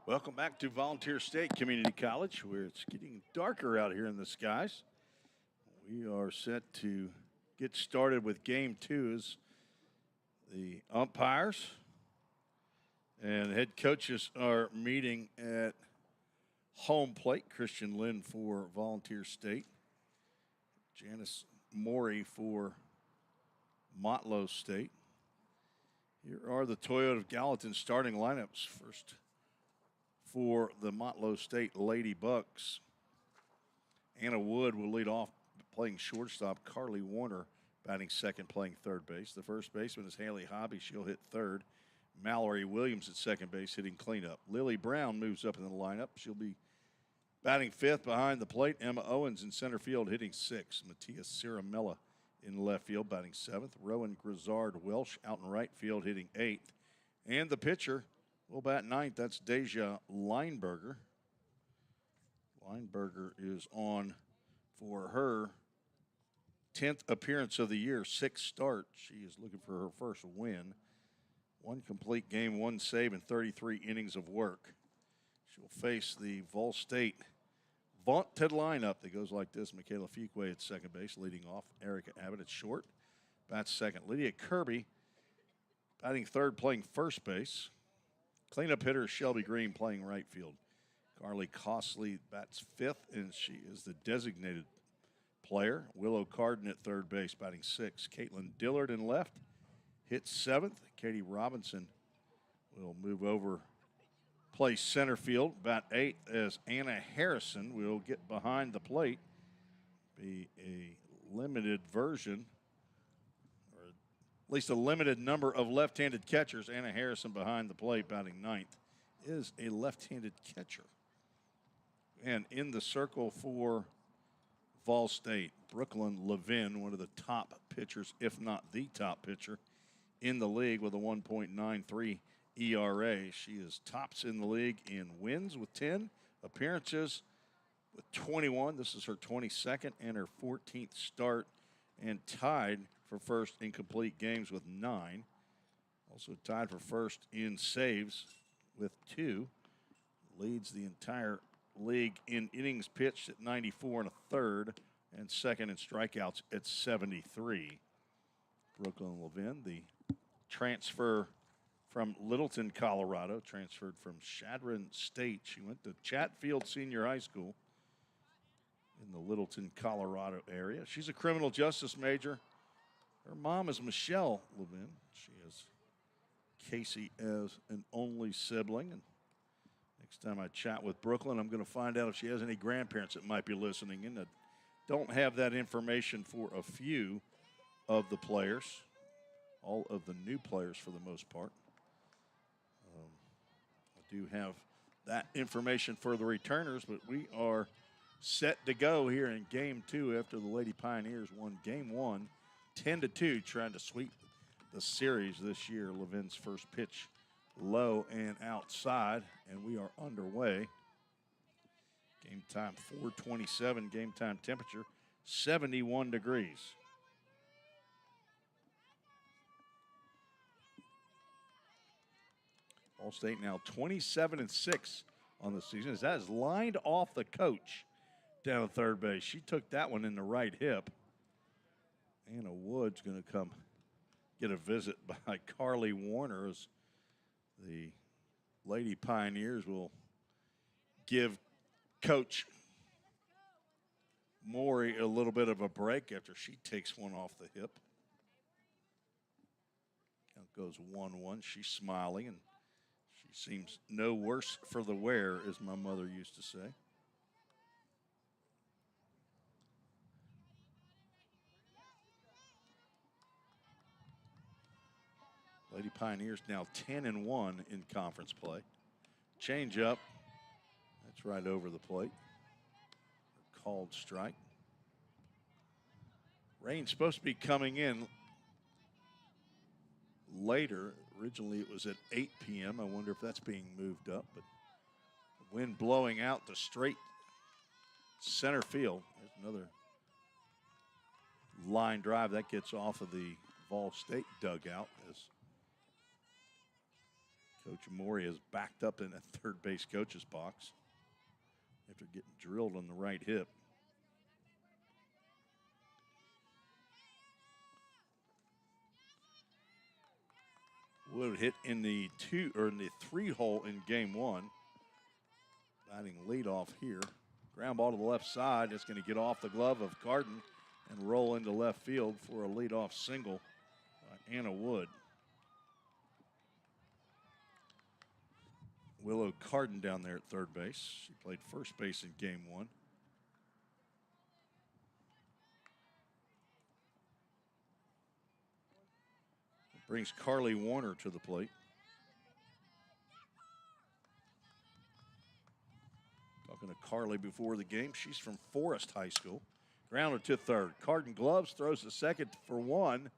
Welcome back to Volunteer State Community College, where it's getting darker out here in the skies. We are set to get started with game two as the umpires and head coaches are meeting at home plate. Christian Lynn for Volunteer State, Janice Morey for Motlow State. Here are the Toyota of Gallatin starting lineups. First, for the Motlow State Lady Bucks, Anna Wood will lead off playing shortstop. Carly Warner batting second, playing third base. The first baseman is Haley Hobby. She'll hit third. Mallory Williams at second base hitting cleanup. Lily Brown moves up in the lineup. She'll be batting fifth behind the plate. Emma Owens in center field hitting sixth. Mattia Ciramella in left field batting seventh. Rowan Grizzard Welsh out in right field hitting eighth. And the pitcher will bat ninth. That's Deja Lineberger. Lineberger is on for her 10th appearance of the year, 6th start. She is looking for her first win. One complete game, one save, and 33 innings of work. She'll face the Vol State vaunted lineup that goes like this. Michaela Fuqua at second base, leading off. Erica Abbott at short. Bats second. Lydia Kirby batting third, playing first base. Cleanup hitter Shelby Green playing right field. Carly Costley bats fifth, and she is the designated player. Willow Carden at third base batting sixth. Caitlin Dillard in left hits seventh. Katie Robinson will move over, play center field, bat eighth, as Anna Harrison will get behind the plate. Be a limited version, or at least a limited number of left-handed catchers. Anna Harrison behind the plate, batting ninth, is a left-handed catcher. And in the circle for Vol State, Brooklyn Levin, one of the top pitchers, if not the top pitcher in the league with a 1.93 ERA. She is tops in the league in wins with 10, appearances with 21. This is her 22nd and her 14th start, and tied for first in complete games with 9. Also tied for first in saves with 2. Leads the entire league in innings pitched at 94 and a third, and second in strikeouts at 73. Brooklyn Levin, the transfer from Littleton, Colorado, transferred from Chadron State. She went to Chatfield Senior High School in the Littleton, Colorado area. She's a criminal justice major. Her mom is Michelle Levin. She has Casey as an only sibling. And next time I chat with Brooklyn, I'm going to find out if she has any grandparents that might be listening in. I don't have that information for a few of the players, all of the new players for the most part. I do have that information for the returners, but we are set to go here in game two after the Lady Pioneers won game one 10-2, trying to sweep the series this year. Levin's first pitch low and outside, and we are underway. Game time 4:27, game time temperature 71 degrees. All State now 27-6 on the season, as that is lined off the coach down at third base. She took that one in the right hip. Anna Wood's going to come get a visit by Carly Warner, as the Lady Pioneers will give Coach Morey a little bit of a break after she takes one off the hip. Count goes 1-1. She's smiling, and she seems no worse for the wear, as my mother used to say. Lady Pioneers now 10-1 in conference play. Change up. That's right over the plate. Called strike. Rain's supposed to be coming in later. Originally it was at 8 p.m. I wonder if that's being moved up. But the wind blowing out to straight center field. There's another line drive that gets off of the Vol State dugout as Coach Mori is backed up in a third base coach's box after getting drilled on the right hip. Wood hit in the 3 hole in game 1. Batting leadoff here. Ground ball to the left side. It's going to get off the glove of Carden and roll into left field for a leadoff single by Anna Wood. Willow Carden down there at third base. She played first base in game 1. Brings Carly Warner to the plate. Talking to Carly before the game. She's from Forest High School. Grounded to third. Carden gloves, throws to second for 1.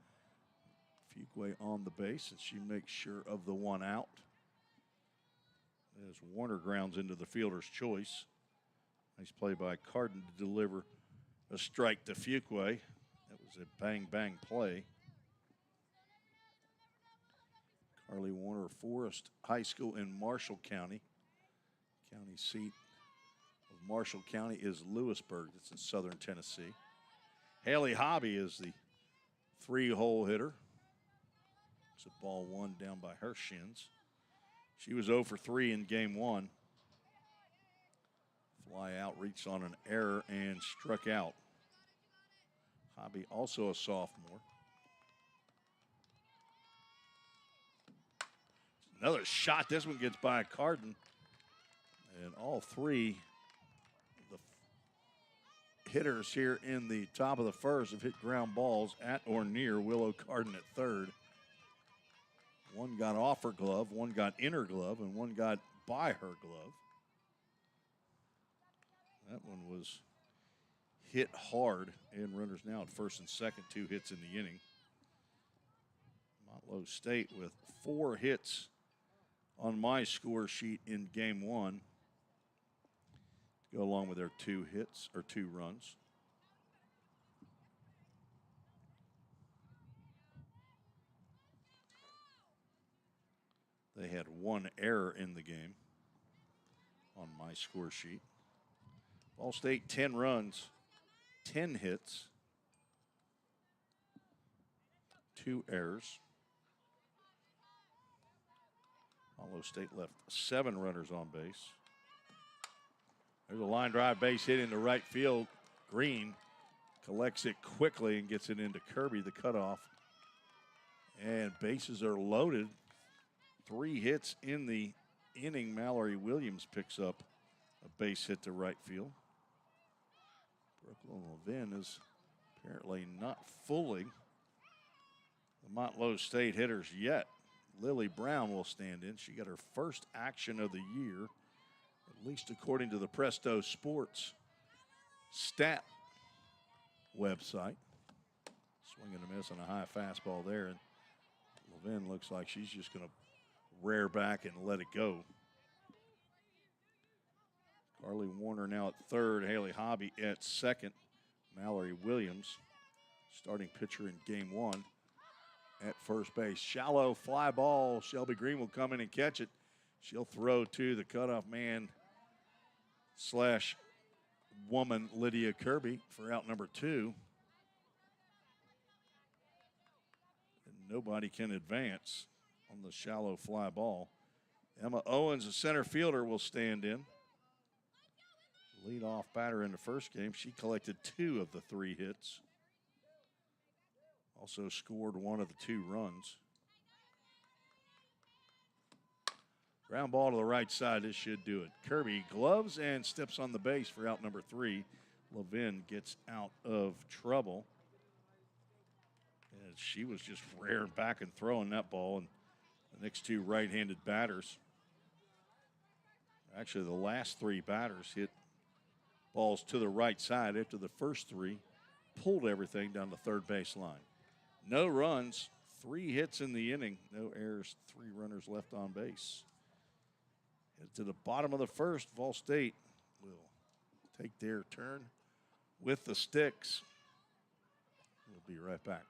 Fuqua on the base, and she makes sure of the 1 out. As Warner grounds into the fielder's choice. Nice play by Carden to deliver a strike to Fuqua. That was a bang-bang play. Carly Warner, Forest High School in Marshall County. County seat of Marshall County is Lewisburg. That's in southern Tennessee. Haley Hobby is the 3-hole hitter. It's a ball 1 down by her shins. She was 0 for 3 in game 1. Fly out, reached on an error and struck out. Hobby also a sophomore. Another shot. This one gets by Carden. And all 3 of the hitters here in the top of the first have hit ground balls at or near Willow Carden at third. 1 got off her glove, 1 got in her glove, and 1 got by her glove. That one was hit hard, and runners now at first and second, 2 hits in the inning. Motlow State with 4 hits on my score sheet in game 1 to go along with their 2 hits or 2 runs. They had 1 error in the game on my score sheet. Ball State 10 runs, 10 hits, 2 errors. Motlow State left 7 runners on base. There's a line drive base hit into right field. Green collects it quickly and gets it into Kirby, the cutoff. And bases are loaded. 3 hits in the inning. Mallory Williams picks up a base hit to right field. Brooklyn Levin is apparently not fooling the Motlow State hitters yet. Lily Brown will stand in. She got her first action of the year, at least according to the Presto Sports stat website. Swing and a miss on a high fastball there, and Levin looks like she's just going to rear back and let it go. Carly Warner now at third, Haley Hobby at second. Mallory Williams, starting pitcher in game 1. At first base. Shallow fly ball. Shelby Green will come in and catch it. She'll throw to the cutoff man / woman Lydia Kirby for out number 2. And nobody can advance on the shallow fly ball. Emma Owens, a center fielder, will stand in. Leadoff batter in the first game. She collected 2 of the 3 hits. Also scored 1 of the 2 runs. Ground ball to the right side. This should do it. Kirby gloves and steps on the base for out number 3. Levin gets out of trouble. And she was just rearing back and throwing that ball. And the next 2 right-handed batters. Actually, the last 3 batters hit balls to the right side after the first 3 pulled everything down the third base line. No runs, 3 hits in the inning, no errors, 3 runners left on base. Head to the bottom of the first, Vol State will take their turn with the sticks. We'll be right back.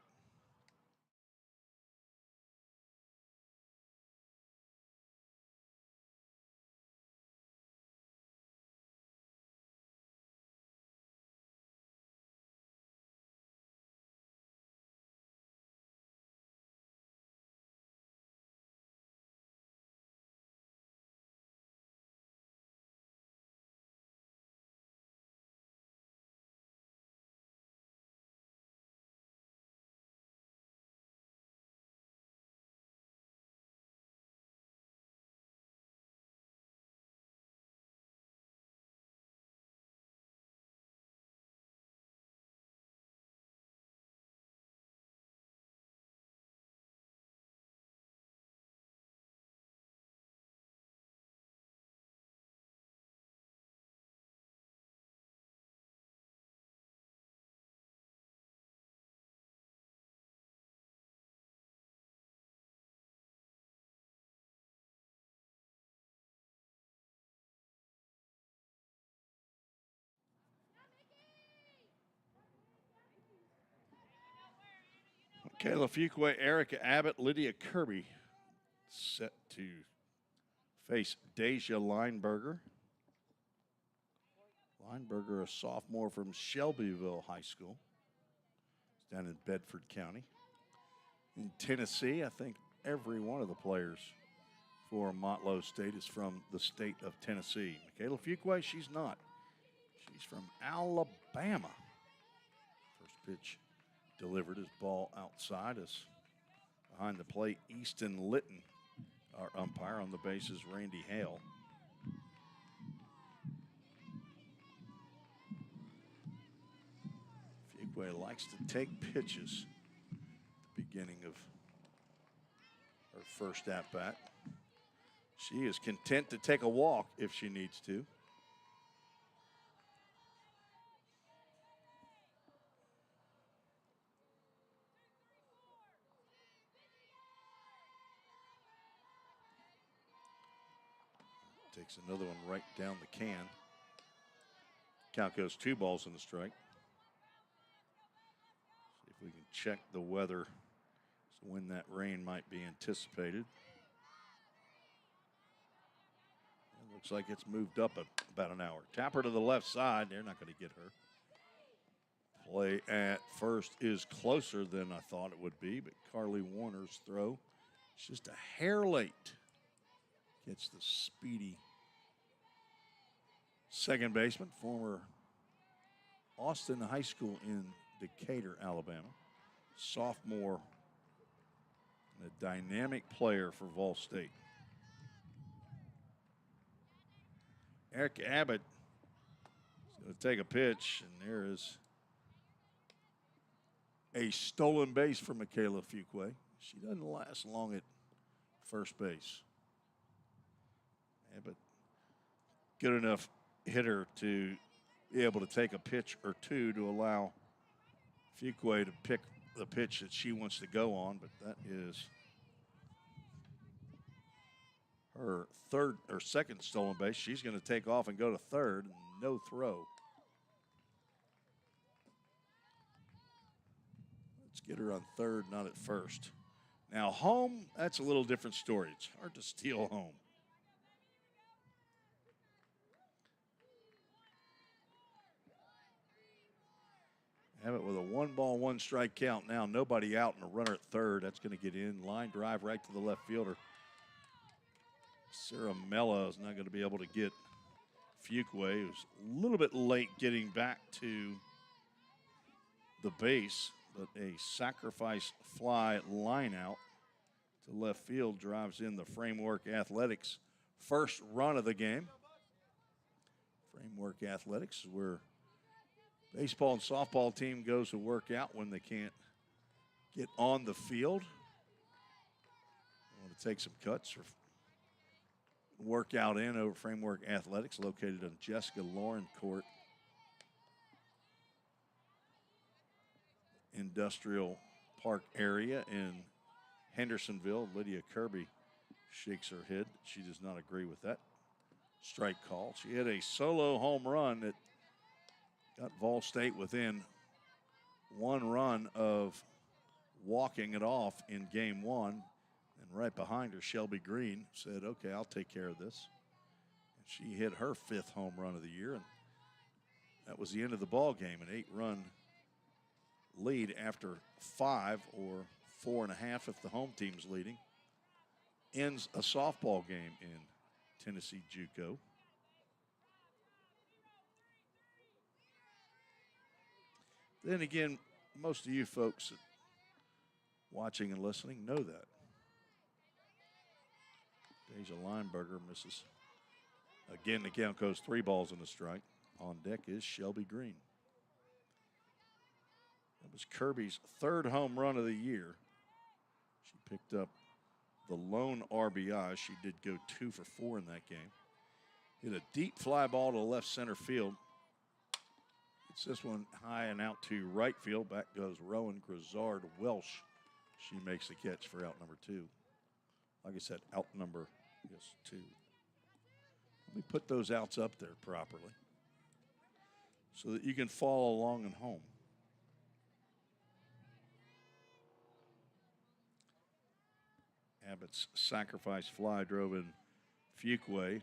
Kayla Fuqua, Erica Abbott, Lydia Kirby set to face Deja Lineberger. Lineberger, a sophomore from Shelbyville High School. It's down in Bedford County. In Tennessee, I think every one of the players for Motlow State is from the state of Tennessee. Kayla Fuqua, she's not. She's from Alabama. First pitch delivered his ball outside as behind the plate, Easton Litton, our umpire. On the bases, Randy Hale. Fuqua likes to take pitches at the beginning of her first at-bat. She is content to take a walk if she needs to. Takes another one right down the can. Count goes 2 balls and a strike. See if we can check the weather as to when that rain might be anticipated. It looks like it's moved up about an hour. Tapper to the left side. They're not going to get her. Play at first is closer than I thought it would be, but Carly Warner's throw is just a hair late. Gets the speedy second baseman, former Austin High School in Decatur, Alabama. Sophomore and a dynamic player for Vol State. Eric Abbott is going to take a pitch, and there is a stolen base for Michaela Fuqua. She doesn't last long at first base. Abbott, good enough hitter to be able to take a pitch or two to allow Fuqua to pick the pitch that she wants to go on, but that is her second stolen base. She's going to take off and go to third. No throw. Let's get her on third, not at first. Now home, that's a little different story. It's hard to steal home. Abbott with a 1-ball, 1-strike count now. Nobody out and a runner at third. That's going to get in. Line drive right to the left fielder. Sarah Mella is not going to be able to get Fuqua, who's a little bit late getting back to the base, but a sacrifice fly line out to left field drives in the Framework Athletics first run of the game. Framework Athletics is where baseball and softball team goes to work out when they can't get on the field. I want to take some cuts or work out in over Framework Athletics, located on Jessica Lauren Court, Industrial Park area in Hendersonville. Lydia Kirby shakes her head. She does not agree with that strike call. She had a solo home run that got Vol State within 1 run of walking it off in game 1. And right behind her, Shelby Green said, okay, I'll take care of this. And she hit her 5th home run of the year. And that was the end of the ball game. An 8-run lead after 5 or 4.5 if the home team's leading ends a softball game in Tennessee JUCO. Then again, most of you folks watching and listening know that. Deja Lineberger misses. Again, the count goes 3 balls and a strike. On deck is Shelby Green. That was Kirby's 3rd home run of the year. She picked up the lone RBI. She did go 2 for 4 in that game. Hit a deep fly ball to left center field. It's this one high and out to right field. Back goes Rowan Grizzard Welsh. She makes the catch for out number 2. Like I said, out number 2. Let me put those outs up there properly so that you can follow along at home. Abbott's sacrifice fly drove in Fuquay.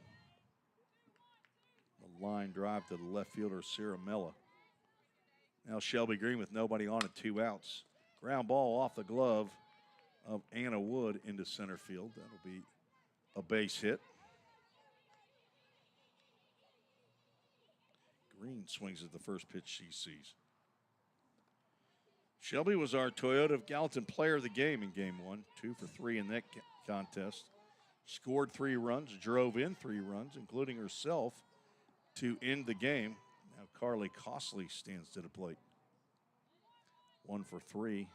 The line drive to the left fielder, Ciaramella. Now Shelby Green with nobody on it, 2 outs. Ground ball off the glove of Anna Wood into center field. That'll be a base hit. Green swings at the first pitch she sees. Shelby was our Toyota of Gallatin player of the game in game 1, 2 for 3 in that contest. Scored 3 runs, drove in 3 runs, including herself, to end the game. Now Carly Costley stands to the plate. 1 for 3.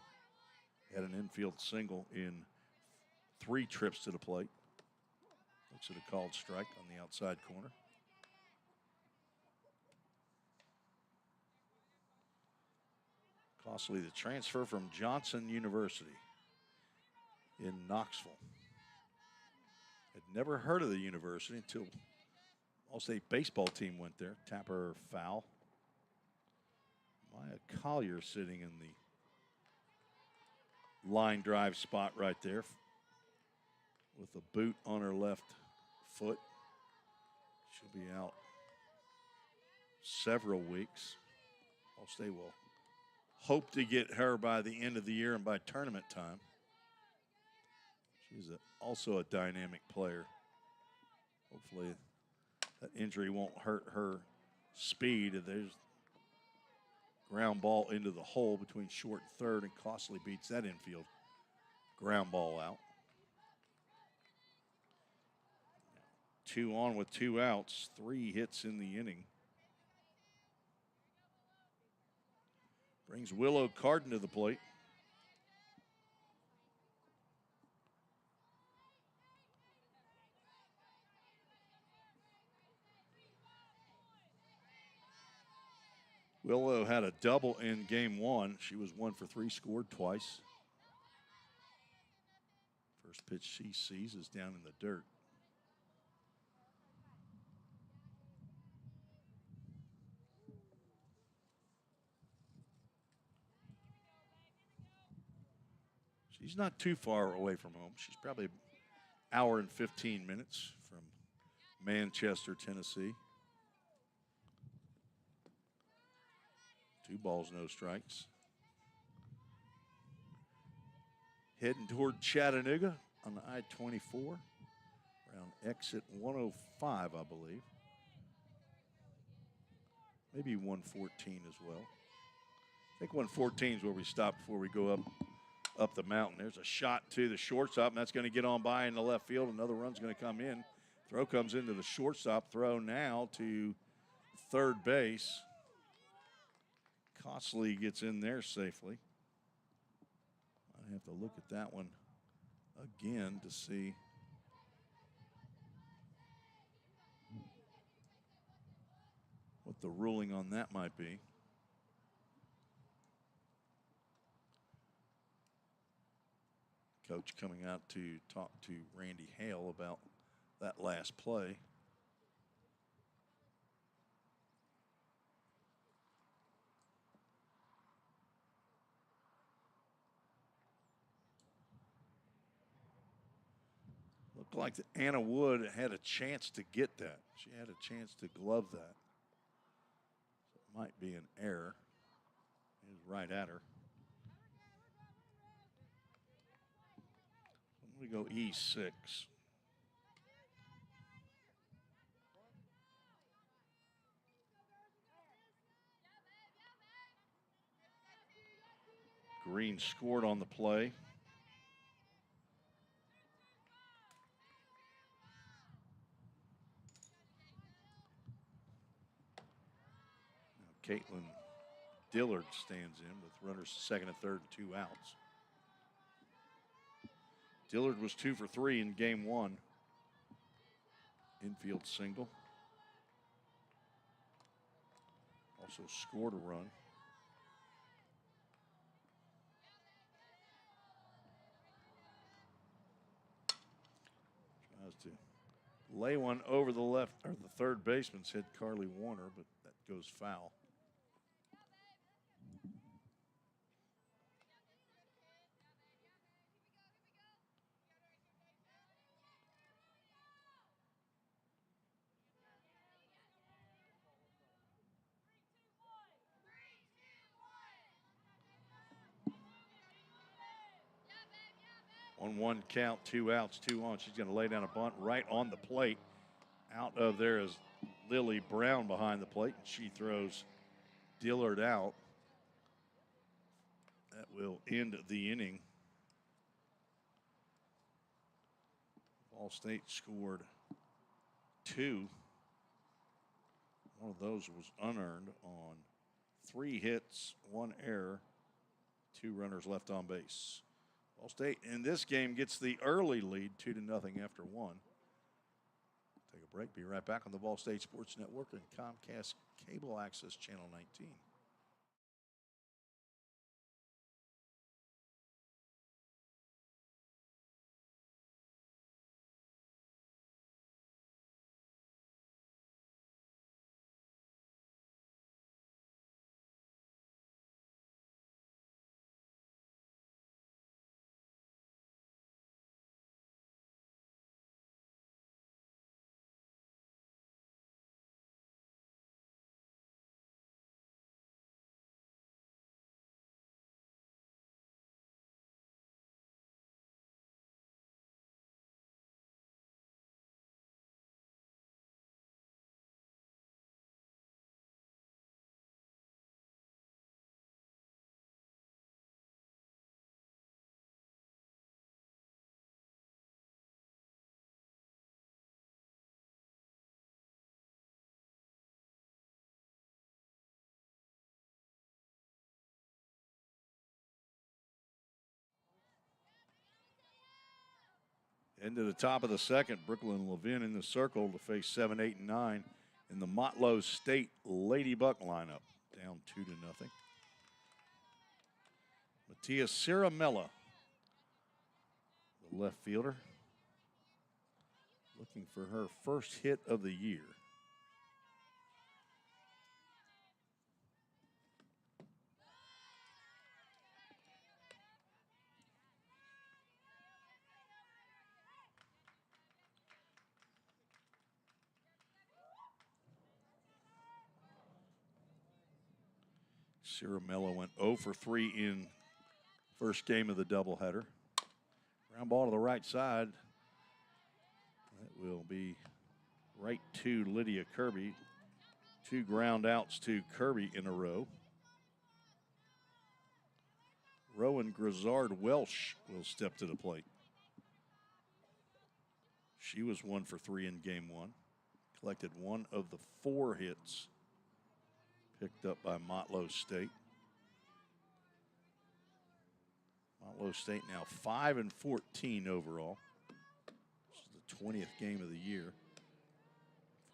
Had an infield single in 3 trips to the plate. Looks at a called strike on the outside corner. Costley, the transfer from Johnson University in Knoxville. Had never heard of the university until All-State baseball team went there. Tapper foul. Maya Collier sitting in the line drive spot right there with a boot on her left foot. She'll be out several weeks. All-State will hope to get her by the end of the year and by tournament time. She's also a dynamic player. Hopefully that injury won't hurt her speed. There's ground ball into the hole between short and third, and Costley beats that infield ground ball out. 2 on with 2 outs, 3 hits in the inning. Brings Willow Carden to the plate. Willow had a double in game 1. She was 1 for 3, scored twice. First pitch she sees is down in the dirt. She's not too far away from home. She's probably an hour and 15 minutes from Manchester, Tennessee. 2 balls, no strikes. Heading toward Chattanooga on the I-24. Around exit 105, I believe. Maybe 114 as well. I think 114 is where we stop before we go up the mountain. There's a shot to the shortstop, and that's going to get on by in the left field. Another run's going to come in. Throw comes into the shortstop. Throw now to third base. Costley gets in there safely. I have to look at that one again to see. What the ruling on that might be. Coach coming out to talk to Randy Hale about that last play. Looked like Anna Wood had a chance to get that. She had a chance to glove that. So it might be an error. It was right at her. We go E6. Green scored on the play. Now Caitlin Dillard stands in with runners second and third and 2 outs. Dillard was 2 for 3 in game 1. Infield single. Also scored a run. Tries to lay one over the left, or the third baseman's hit Carly Warner, but that goes foul. On one count, 2 outs, 2 on. She's going to lay down a bunt right on the plate. Out of there is Lily Brown behind the plate, and she throws Dillard out. That will end the inning. Ball State scored 2. One of those was unearned on 3 hits, 1 error, 2 runners left on base. Ball State in this game gets the early lead, 2-0 after 1. Take a break. Be right back on the Ball State Sports Network and Comcast Cable Access Channel 19. Into the top of the second, Brooklyn Levin in the circle to face 7, 8, and 9 in the Motlow State Lady Buck lineup. Down 2-0. Mattia Ciaramella, the left fielder, looking for her first hit of the year. Ciaramella went 0 for 3 in first game of the doubleheader. Ground ball to the right side. That will be right to Lydia Kirby. 2 ground outs to Kirby in a row. Rowan Grizzard Welsh will step to the plate. She was 1 for 3 in game 1. Collected 1 of the 4 hits picked up by Motlow State. Motlow State now 5-14 overall. This is the 20th game of the year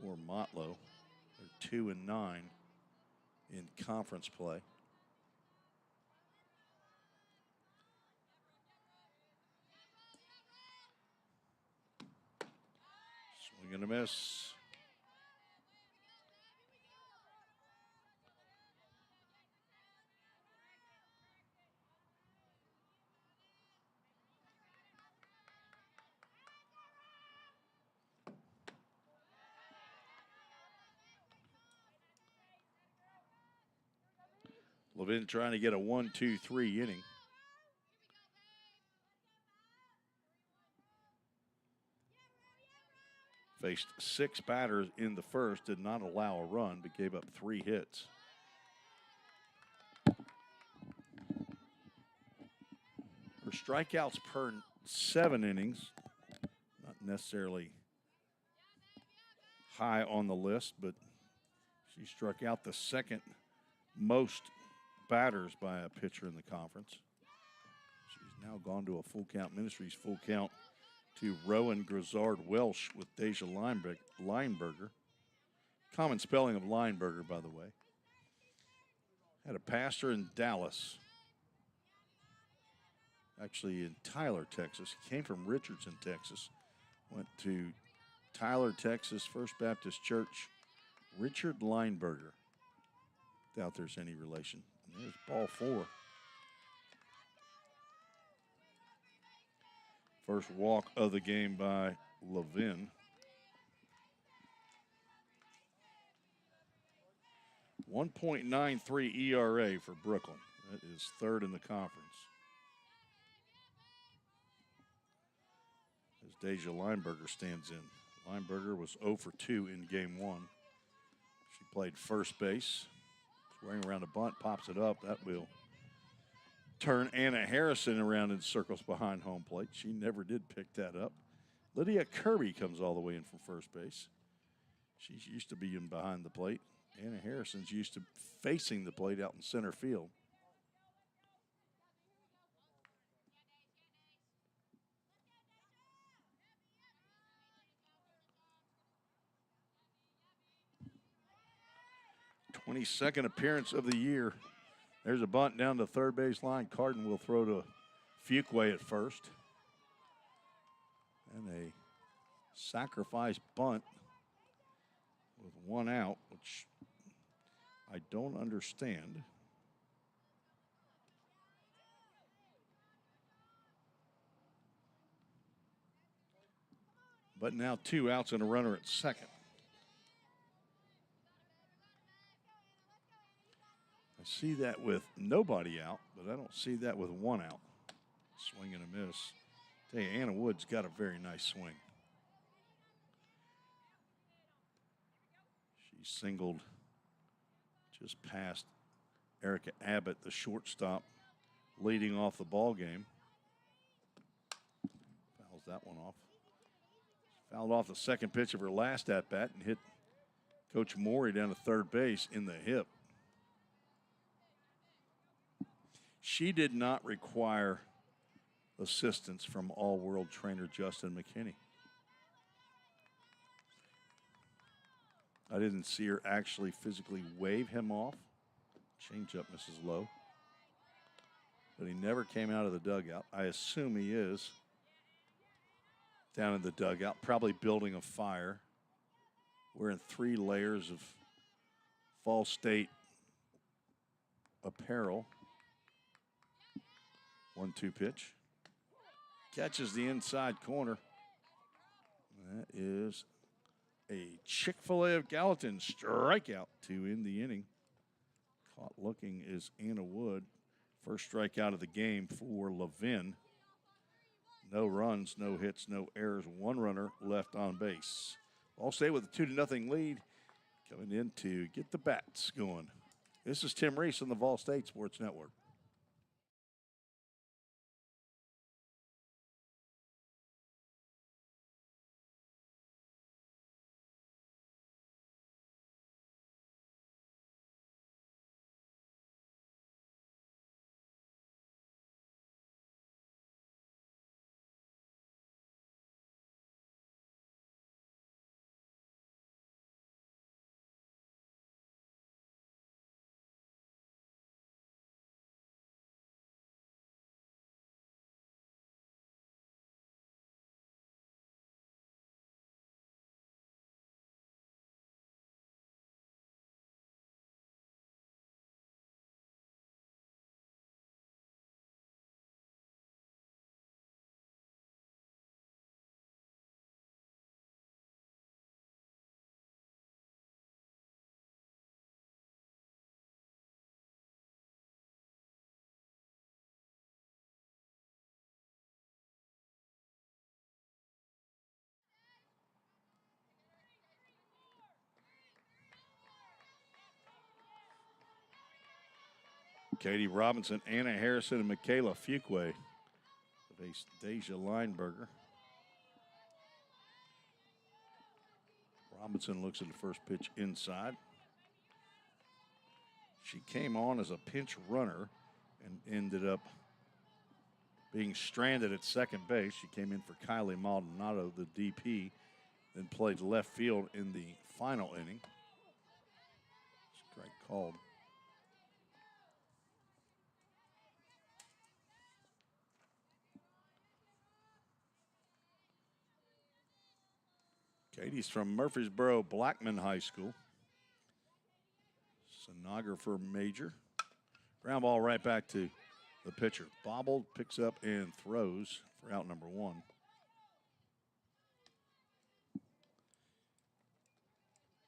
for Motlow. They're 2-9 in conference play. Swing and a miss. Levin trying to get a 1-2-3 inning. Faced 6 batters in the first, did not allow a run, but gave up 3 hits. Her strikeouts per 7 innings, not necessarily high on the list, but she struck out the second most batters by a pitcher in the conference. She's now gone to a full count ministries, full count to Rowan Grizzard Welsh with Deja Lineberger. Common spelling of Lineberger, by the way. Had a pastor in Dallas, actually in Tyler, Texas. He came from Richardson, Texas. Went to Tyler, Texas, First Baptist Church. Richard Lineberger. Doubt there's any relation. And there's ball 4. First walk of the game by Levin. 1.93 ERA for Brooklyn. That is 3rd in the conference. Deja Lineberger stands in. Lineberger was 0 for 2 in game 1. She played first base. Swing around a bunt, pops it up. That will turn Anna Harrison around in circles behind home plate. She never did pick that up. Lydia Kirby comes all the way in from first base. She's used to being behind the plate. Anna Harrison's used to facing the plate out in center field. '22nd appearance of the year. There's a bunt down the third base line. Carden will throw to Fuquay at first. And a sacrifice bunt with 1 out, which I don't understand. But now 2 outs and a runner at second. I see that with nobody out, but I don't see that with 1 out. Swing and a miss. Tell you, Anna Wood's got a very nice swing. She singled just past Erica Abbott, the shortstop, leading off the ball game. Fouls that one off. Fouled off the second pitch of her last at-bat and hit Coach Morey down to third base in the hip. She did not require assistance from all-world trainer Justin McKinney. I didn't see her actually physically wave him off. Change up, Mrs. Lowe. But he never came out of the dugout. I assume he is down in the dugout, probably building a fire. Wearing 3 layers of Fall State apparel. 1-2 pitch. Catches the inside corner. That is a Chick-fil-A of Gallatin strikeout to end the inning. Caught looking is Anna Wood. First strikeout of the game for Levin. No runs, no hits, no errors. 1 runner left on base. All State with a 2-0 lead. Coming in to get the bats going. This is Tim Reese on the Vol State Sports Network. Katie Robinson, Anna Harrison, and Michaela Fuquay face Deja Lineberger. Robinson looks at the first pitch inside. She came on as a pinch runner and ended up being stranded at second base. She came in for Kylie Maldonado, the DP, then played left field in the final inning. Strike called. Katie's from Murfreesboro Blackman High School. Sonographer major. Ground ball right back to the pitcher. Bobbled, picks up, and throws for out number 1.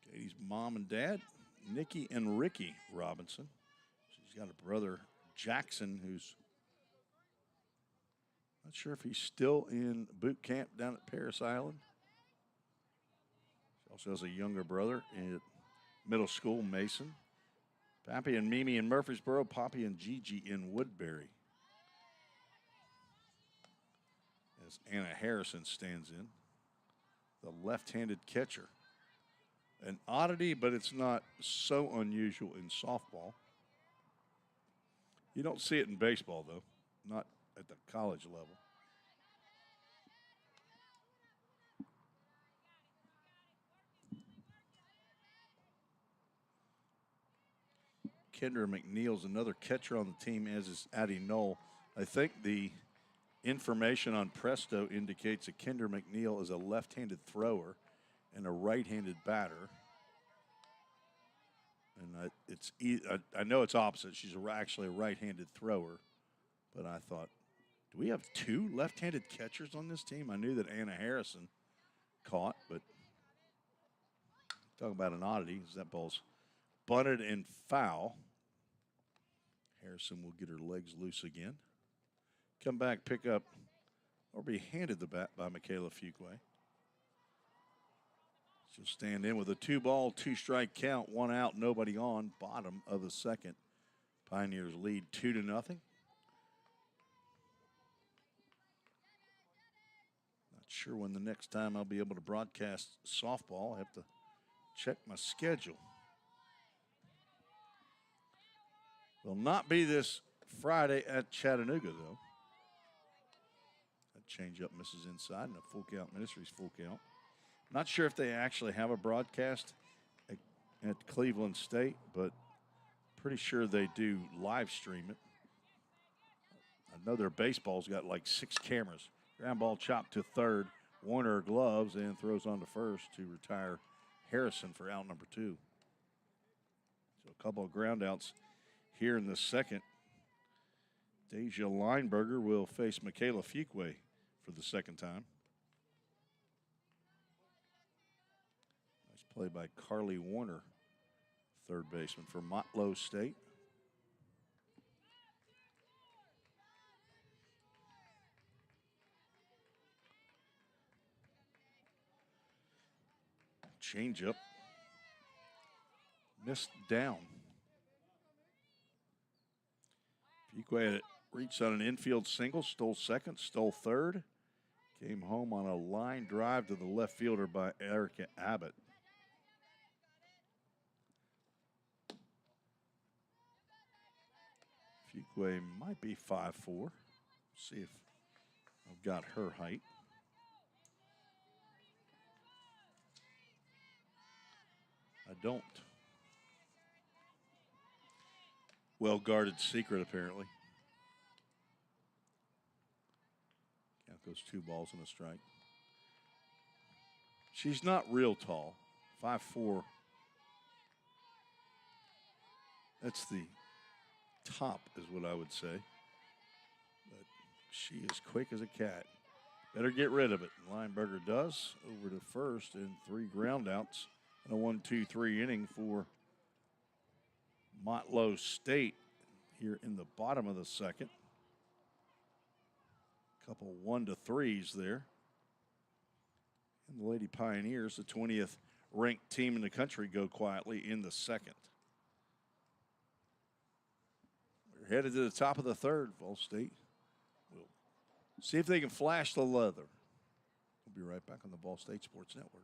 Katie's mom and dad, Nikki and Ricky Robinson. She's got a brother, Jackson, who's Not sure if he's still in boot camp down at Paris Island. He also has a younger brother at middle school, Mason. Pappy and Mimi in Murfreesboro, Poppy and Gigi in Woodbury. As Anna Harrison stands in, the left-handed catcher. An oddity, but it's not so unusual in softball. You don't see it in baseball, though, not at the college level. Kendra McNeil's another catcher on the team, as is Addie Knoll. I think the information on Presto indicates that Kendra McNeil is a left-handed thrower and a right-handed batter. And I know it's opposite. She's actually a right-handed thrower. But I thought, do we have two left-handed catchers on this team? I knew that Anna Harrison caught, but talk about an oddity. That ball's bunted and foul. Harrison will get her legs loose again. Come back, pick up, or be handed the bat by Michaela Fuqua. She'll stand in with a 2-ball, 2-strike count, 1 out, nobody on. Bottom of the second. Pioneers lead 2-0. Not sure when the next time I'll be able to broadcast softball. I have to check my schedule. Will not be this Friday at Chattanooga, though. That changeup misses inside, and a full count. Ministries full count. Not sure if they actually have a broadcast at Cleveland State, but pretty sure they do live stream it. I know their baseball's got like 6 cameras. Ground ball chopped to third. Warner gloves and throws on to first to retire Harrison for out number 2. So a couple of ground outs here in the second. Deja Lineberger will face Michaela Fuqua for the second time. Nice play by Carly Warner, third baseman for Motlow State. Changeup. Missed down. Fuqua reached on an infield single, stole second, stole third. Came home on a line drive to the left fielder by Erica Abbott. Fuqua might be 5'4". See if I've got her height. I don't. Well-guarded secret, apparently. Count goes 2 balls and a strike. She's not real tall, 5'4". That's the top, is what I would say. But she is quick as a cat. Better get rid of it. Lineberger does. Over to first and 3 groundouts. And a 1-2-3 inning for Motlow State here in the bottom of the second. Couple 1-3s there. And the Lady Pioneers, the 20th ranked team in the country, go quietly in the second. We're headed to the top of the third. Vol State will see if they can flash the leather. We'll be right back on the Vol State Sports Network.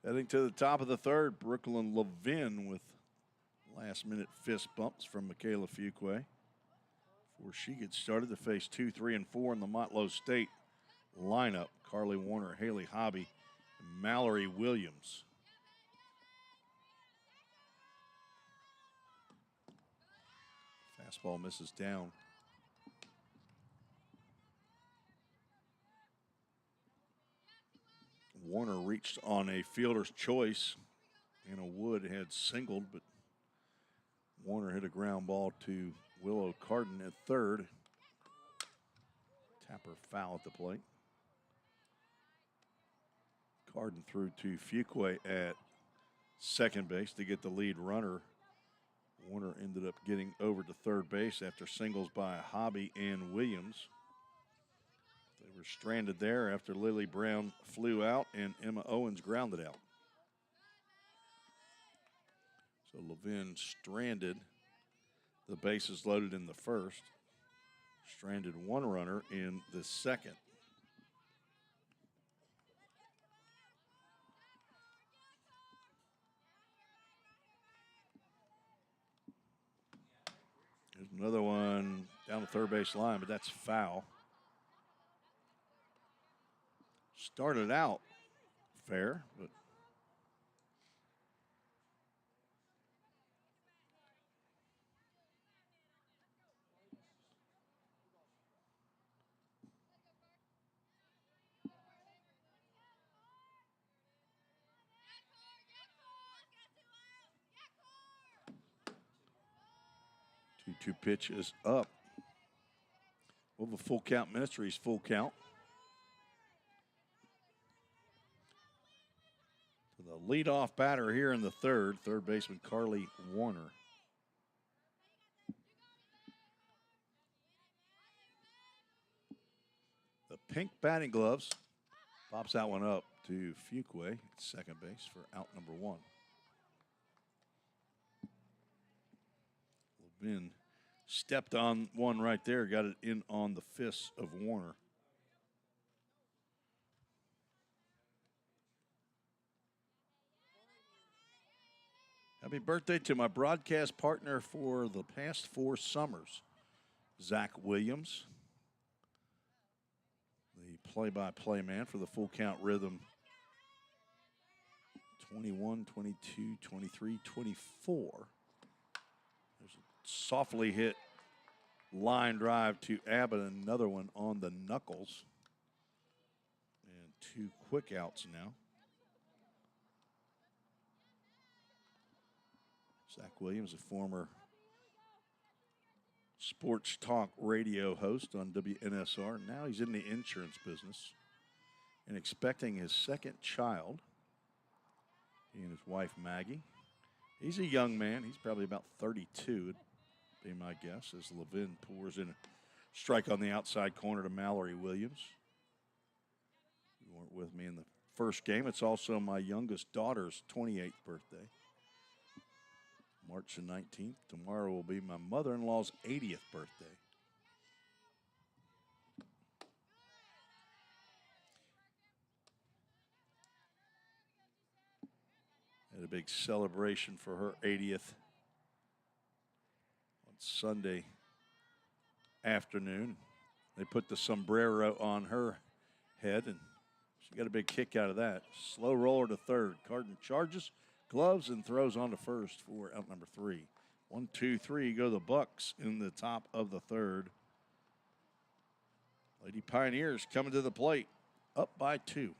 Heading to the top of the third, Brooklyn Levin with last-minute fist bumps from Michaela Fuqua before she gets started to face 2, 3, and 4 in the Motlow State lineup. Carly Warner, Haley Hobby, and Mallory Williams. Fastball misses down. Warner reached on a fielder's choice. Anna Wood had singled, but Warner hit a ground ball to Willow Carden at third. Tapper foul at the plate. Carden threw to Fuqua at second base to get the lead runner. Warner ended up getting over to third base after singles by Hobby and Williams. They were stranded there after Lily Brown flew out and Emma Owens grounded out. So Levin stranded. The bases loaded in the first. Stranded one runner in the second. There's another one down the third base line, but that's foul. Started out fair, but 2-2 pitch is up. Well, the full count Ministries, full count. So the leadoff batter here in the third baseman Carly Warner. The pink batting gloves pops that one up to Fuqua at second base for out number one. Levin stepped on one right there, got it in on the fists of Warner. Happy birthday to my broadcast partner for the past 4 summers, Zach Williams, the play-by-play man for the full count rhythm 21, 22, 23, 24. There's a softly hit line drive to Abbott, another one on the knuckles. And 2 quick outs now. Zach Williams, a former sports talk radio host on WNSR. Now he's in the insurance business and expecting his second child. He and his wife, Maggie. He's a young man. He's probably about 32, would be my guess, as Levin pours in a strike on the outside corner to Mallory Williams. You weren't with me in the first game. It's also my youngest daughter's 28th birthday. March the 19th. Tomorrow will be my mother-in-law's 80th birthday. Had a big celebration for her 80th on Sunday afternoon. They put the sombrero on her head, and she got a big kick out of that. Slow roller to third. Carden charges, gloves, and throws on to first for out number 3. 1, 2, 3 go the Bucks in the top of the third. Lady Pioneers coming to the plate, up by 2.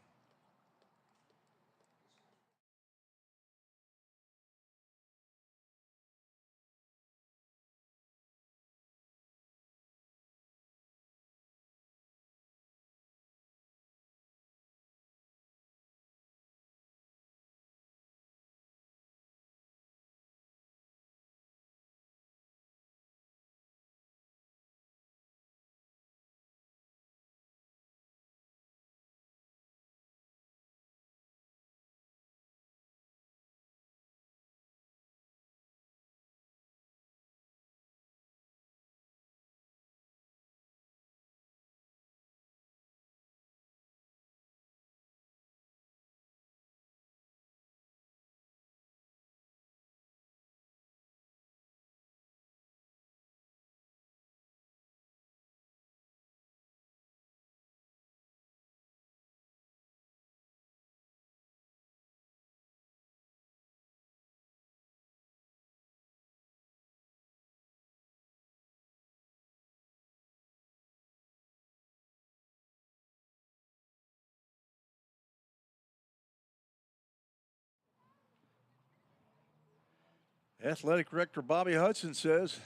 Athletic Director Bobby Hudson says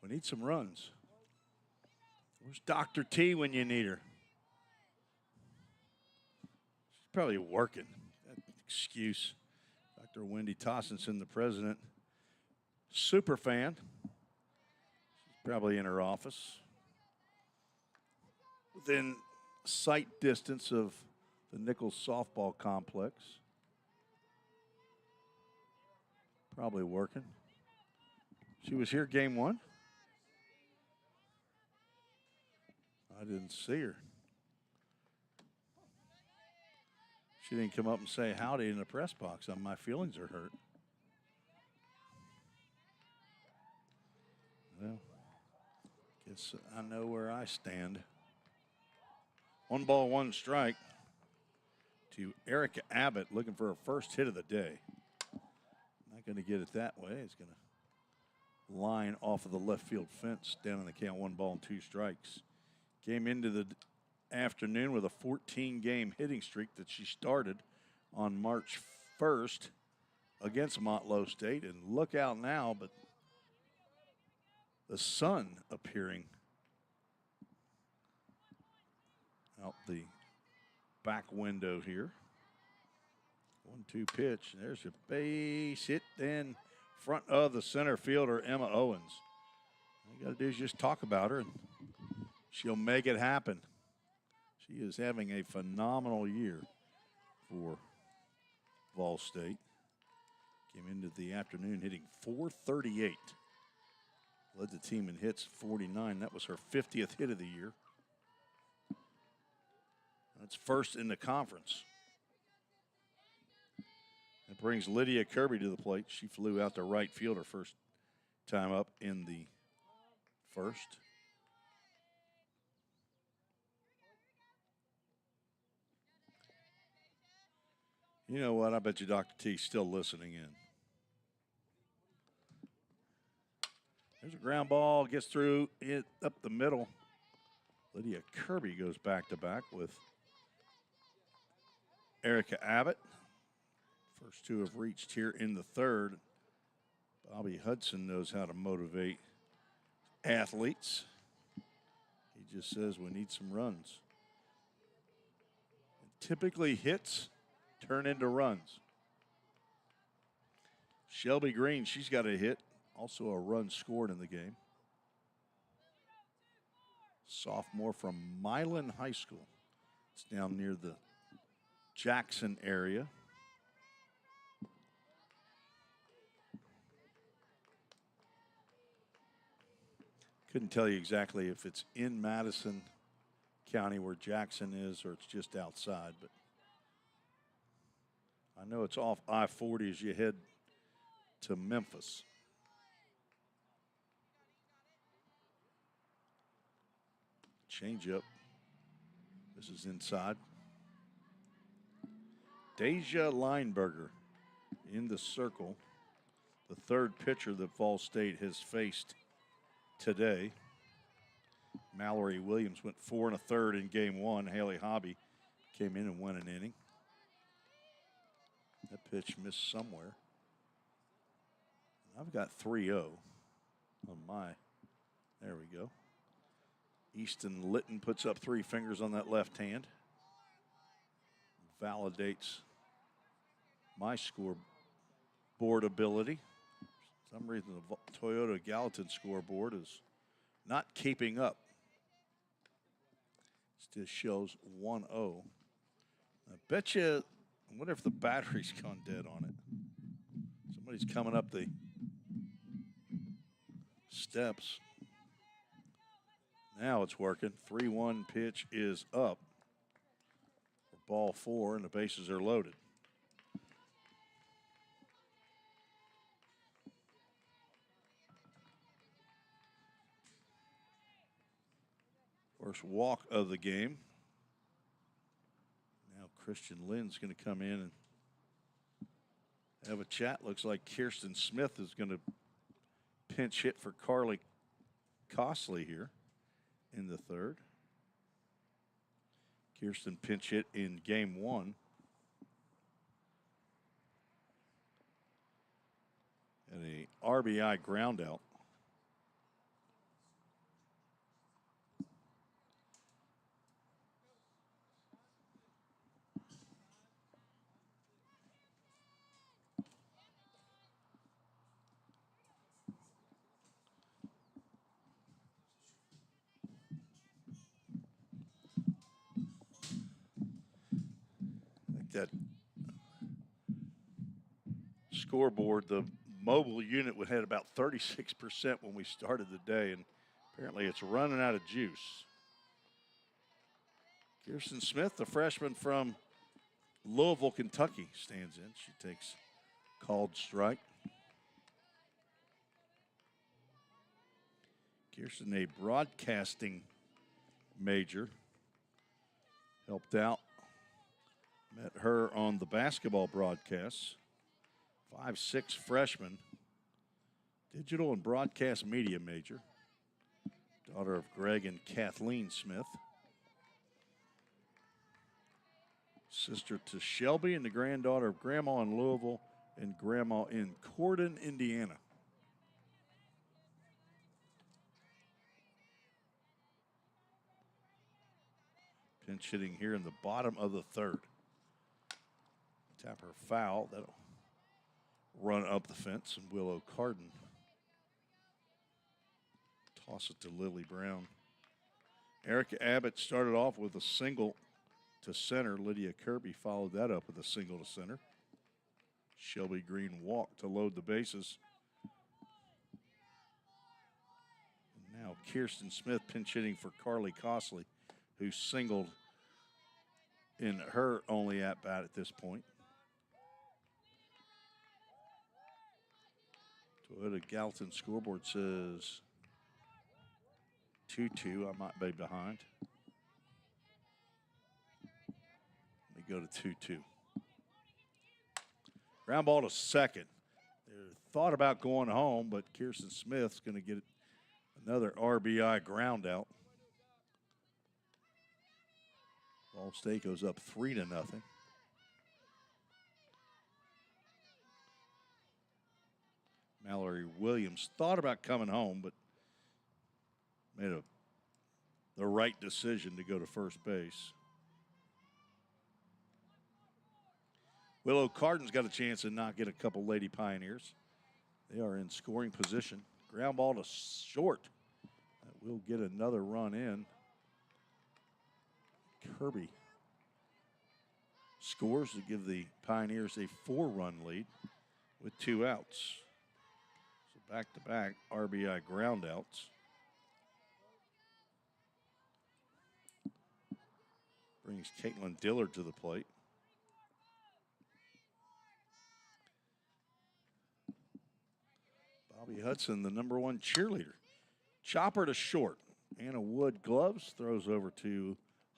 we need some runs. Where's Dr. T when you need her? She's probably working. That excuse. Dr. Wendy Tossinson, the president, super fan. She's probably in her office. Within sight distance of the Nichols softball complex. Probably working. She was here game one. I didn't see her. She didn't come up and say howdy in the press box. My feelings are hurt. Well, guess I know where I stand. 1 ball, 1 strike to Erica Abbott, looking for her first hit of the day. Not going to get it that way. It's going to line off of the left field fence down in the count. 1 ball and 2 strikes. Came into the afternoon with a 14-game hitting streak that she started on March 1st against Motlow State. And look out now, but the sun appearing out the back window here. 1-2 pitch. There's a base hit in front of the center fielder, Emma Owens. All you got to do is just talk about her, and she'll make it happen. She is having a phenomenal year for Vol State. Came into the afternoon hitting .438. Led the team in hits, 49. That was her 50th hit of the year. That's first in the conference. That brings Lydia Kirby to the plate. She flew out to right field her first time up in the first. You know what? I bet you Dr. T's still listening in. There's a ground ball, gets through it up the middle. Lydia Kirby goes back to back with Erica Abbott. First two have reached here in the third. Bobby Hudson knows how to motivate athletes. He just says we need some runs. And typically hits turn into runs. Shelby Green, she's got a hit. Also a run scored in the game. Sophomore from Milan High School. It's down near the Jackson area. Couldn't tell you exactly if it's in Madison County where Jackson is or it's just outside, but I know it's off I-40 as you head to Memphis. Changeup. This is inside. Deja Lineberger in the circle. The third pitcher that Vol State has faced today. Mallory Williams went 4 1/3 in game one. Haley Hobby came in and won an inning. That pitch missed somewhere. I've got 3-0 on my. There we go. Easton Litton puts up 3 fingers on that left hand. Validates my scoreboard ability. For some reason, the Toyota Gallatin scoreboard is not keeping up. Still shows 1-0. I bet you, I wonder if the battery's gone dead on it. Somebody's coming up the steps. Now it's working. 3-1 pitch is up. For ball 4, and the bases are loaded. First walk of the game. Now Christian Lynn's going to come in and have a chat. Looks like Kirsten Smith is going to pinch hit for Carly Costley here in the third. Kirsten pinch hit in game one. And a RBI ground out. That scoreboard, the mobile unit would had about 36% when we started the day, and apparently it's running out of juice. Kirsten Smith, the freshman from Louisville, Kentucky, stands in. She takes called strike. Kirsten, a broadcasting major, helped out. Met her on the basketball broadcasts. 5'6" freshman. Digital and broadcast media major. Daughter of Greg and Kathleen Smith. Sister to Shelby and the granddaughter of Grandma in Louisville and Grandma in Corden, Indiana. Pinch hitting here in the bottom of the third. Tapper foul. That'll run up the fence, and Willow Carden toss it to Lily Brown. Erica Abbott started off with a single to center. Lydia Kirby followed that up with a single to center. Shelby Green walked to load the bases. And now Kirsten Smith pinch hitting for Carly Costley, who singled in her only at-bat at this point. Toyota Gallatin scoreboard says 2-2. I might be behind. Let me go to 2-2. Ground ball to second. They thought about going home, but Kirsten Smith's going to get another RBI ground out. Ball State goes up 3-0. Mallory Williams thought about coming home, but made the right decision to go to first base. Willow Carden's got a chance to not get a couple Lady Pioneers. They are in scoring position. Ground ball to short. That will get another run in. Kirby scores to give the Pioneers a 4-run lead with 2 outs. So back-to-back RBI groundouts. Brings Caitlin Dillard to the plate. Bobby Hudson, the #1 cheerleader. Chopper to short. Anna Wood gloves, throws over to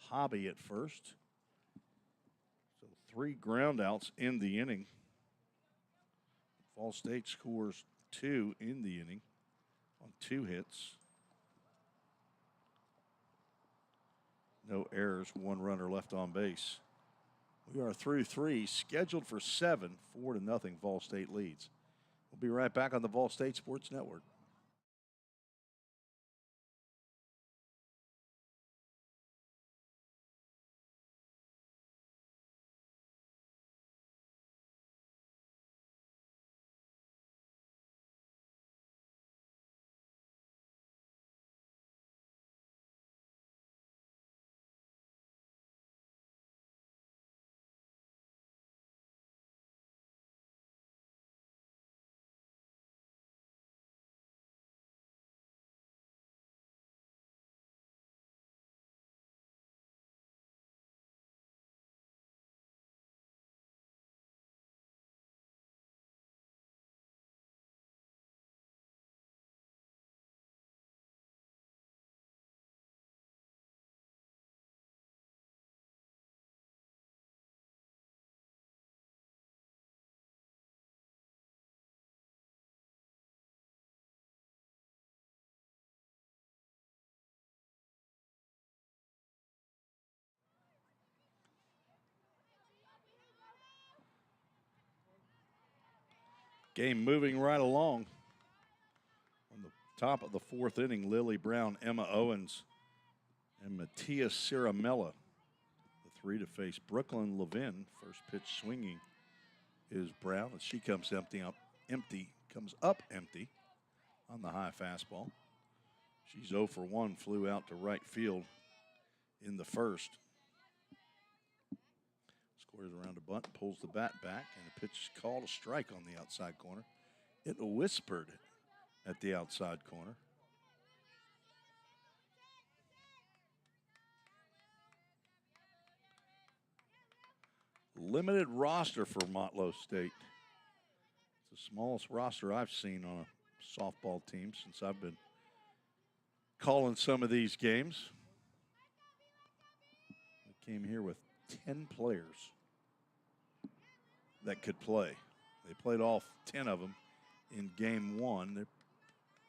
Hobby at first. So 3 groundouts in the inning. Fall State scores 2 in the inning on 2 hits. No errors, 1 runner left on base. We are through 3, scheduled for 7, 4-0 Fall State leads. We'll be right back on the Vol State Sports Network. Game moving right along. On the top of the fourth inning, Lily Brown, Emma Owens, and Matthias Ciaramella. The three to face Brooklyn Levin. First pitch swinging is Brown as she comes comes up empty on the high fastball. She's 0 for 1, flew out to right field in the first. Squares around a bunt, pulls the bat back, and a pitch is called a strike on the outside corner. It whispered at the outside corner. Limited roster for Motlow State. It's the smallest roster I've seen on a softball team since I've been calling some of these games. We came here with 10 players that could play. They played all 10 of them in game 1. They're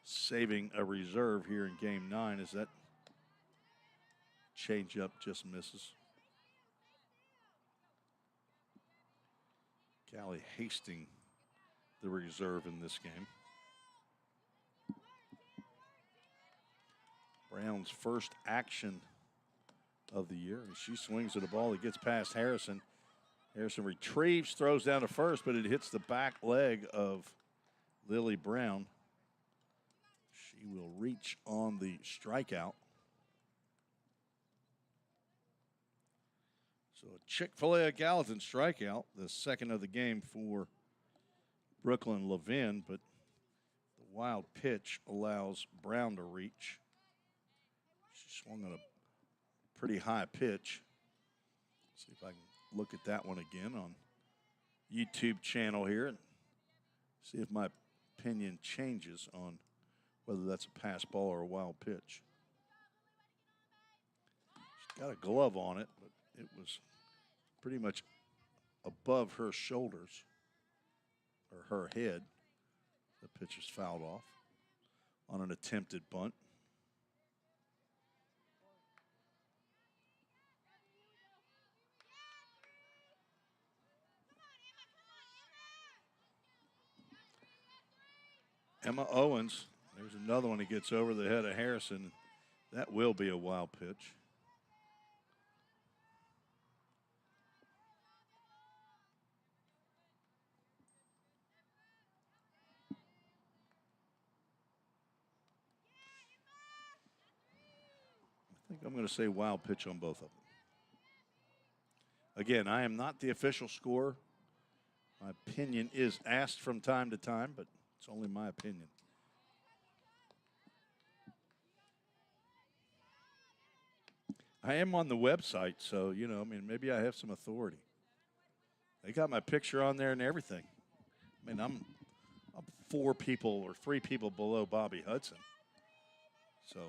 saving a reserve here in game 9 as that changeup just misses. Callie Hastings, the reserve in this game. Brown's first action of the year. And she swings at a ball that gets past Harrison. Harrison retrieves, throws down to first, but it hits the back leg of Lily Brown. She will reach on the strikeout. So a Chick-fil-A Gallatin strikeout, the second of the game for Brooklyn Levin, but the wild pitch allows Brown to reach. She swung on a pretty high pitch. See if I can look at that one again on YouTube channel here and see if my opinion changes on whether that's a pass ball or a wild pitch. She's got a glove on it, but it was pretty much above her shoulders or her head. The pitch is fouled off on an attempted bunt. Emma Owens, there's another one that gets over the head of Harrison. That will be a wild pitch. I think I'm going to say wild pitch on both of them. Again, I am not the official scorer. My opinion is asked from time to time, but it's only my opinion. I am on the website, so, you know, I mean, maybe I have some authority. They got my picture on there and everything. I mean, I'm 4 people or 3 people below Bobby Hudson. So,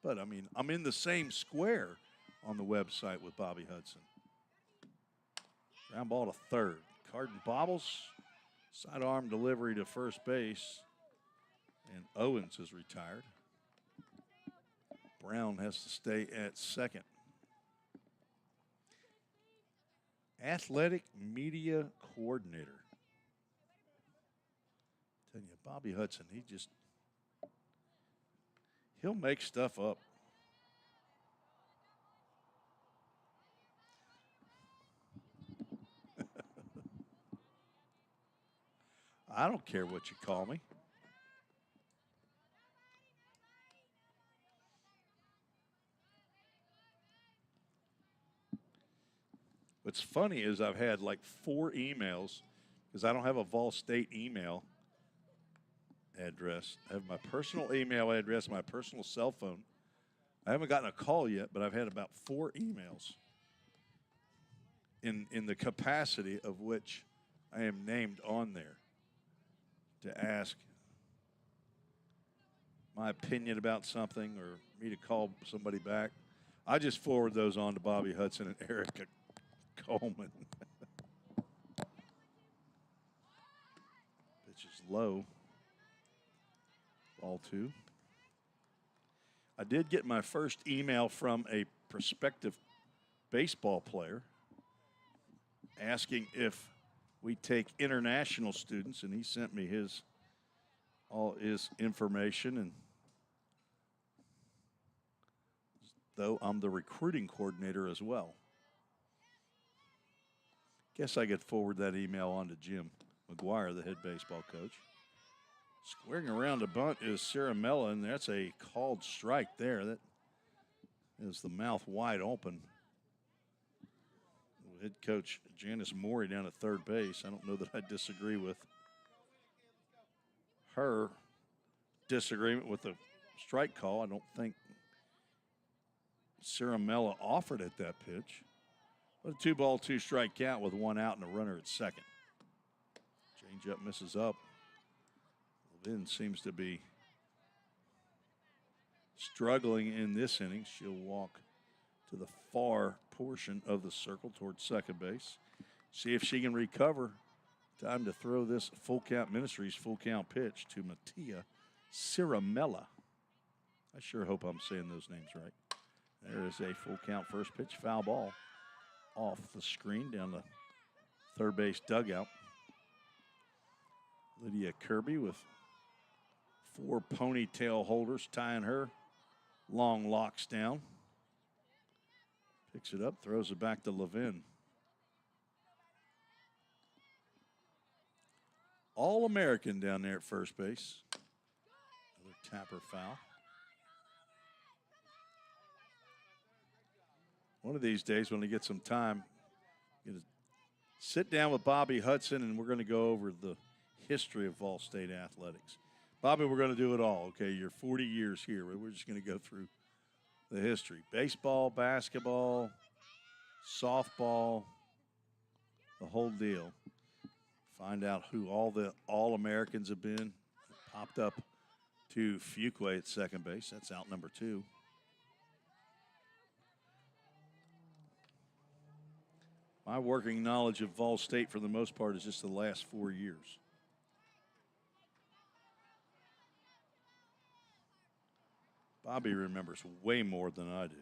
but, I mean, I'm in the same square on the website with Bobby Hudson. Ground ball to third. Carden bobbles. Sidearm delivery to first base. And Owens is retired. Brown has to stay at second. Athletic media coordinator. I'm telling you, Bobby Hudson, he'll make stuff up. I don't care what you call me. What's funny is I've had like 4 emails because I don't have a Vol State email address. I have my personal email address, my personal cell phone. I haven't gotten a call yet, but I've had about 4 emails in the capacity of which I am named on there to ask my opinion about something or me to call somebody back. I just forward those on to Bobby Hudson and Erica Coleman. Pitch is low. Ball 2. I did get my first email from a prospective baseball player asking if we take international students, and he sent me all his information. And though I'm the recruiting coordinator as well. Guess I could forward that email on to Jim McGuire, the head baseball coach. Squaring around the bunt is Ciaramella, and that's a called strike there. That is the mouth wide open. Head coach Janice Morey down at third base. I don't know that I disagree with her disagreement with the strike call. I don't think Ciaramella offered at that pitch. But a 2-ball, 2-strike count with 1 out and a runner at second. Change up misses up. Levin seems to be struggling in this inning. She'll walk to the far portion of the circle towards second base. See if she can recover. Time to throw this Full Count Ministries full count pitch to Mattia Ciaramella. I sure hope I'm saying those names right. There is a full count first pitch, foul ball off the screen down the third base dugout. Lydia Kirby with 4 ponytail holders tying her long locks down. Picks it up, throws it back to Levin. All-American down there at first base. Another tapper foul. One of these days when we get some time, sit down with Bobby Hudson, and we're going to go over the history of Vol State athletics. Bobby, we're going to do it all, okay? You're 40 years here. We're just going to go through the history. Baseball, basketball, softball, the whole deal. Find out who all the All-Americans have been. Popped up to Fuqua at second base. That's out number 2. My working knowledge of Vol State, for the most part, is just the last 4 years. Bobby remembers way more than I do.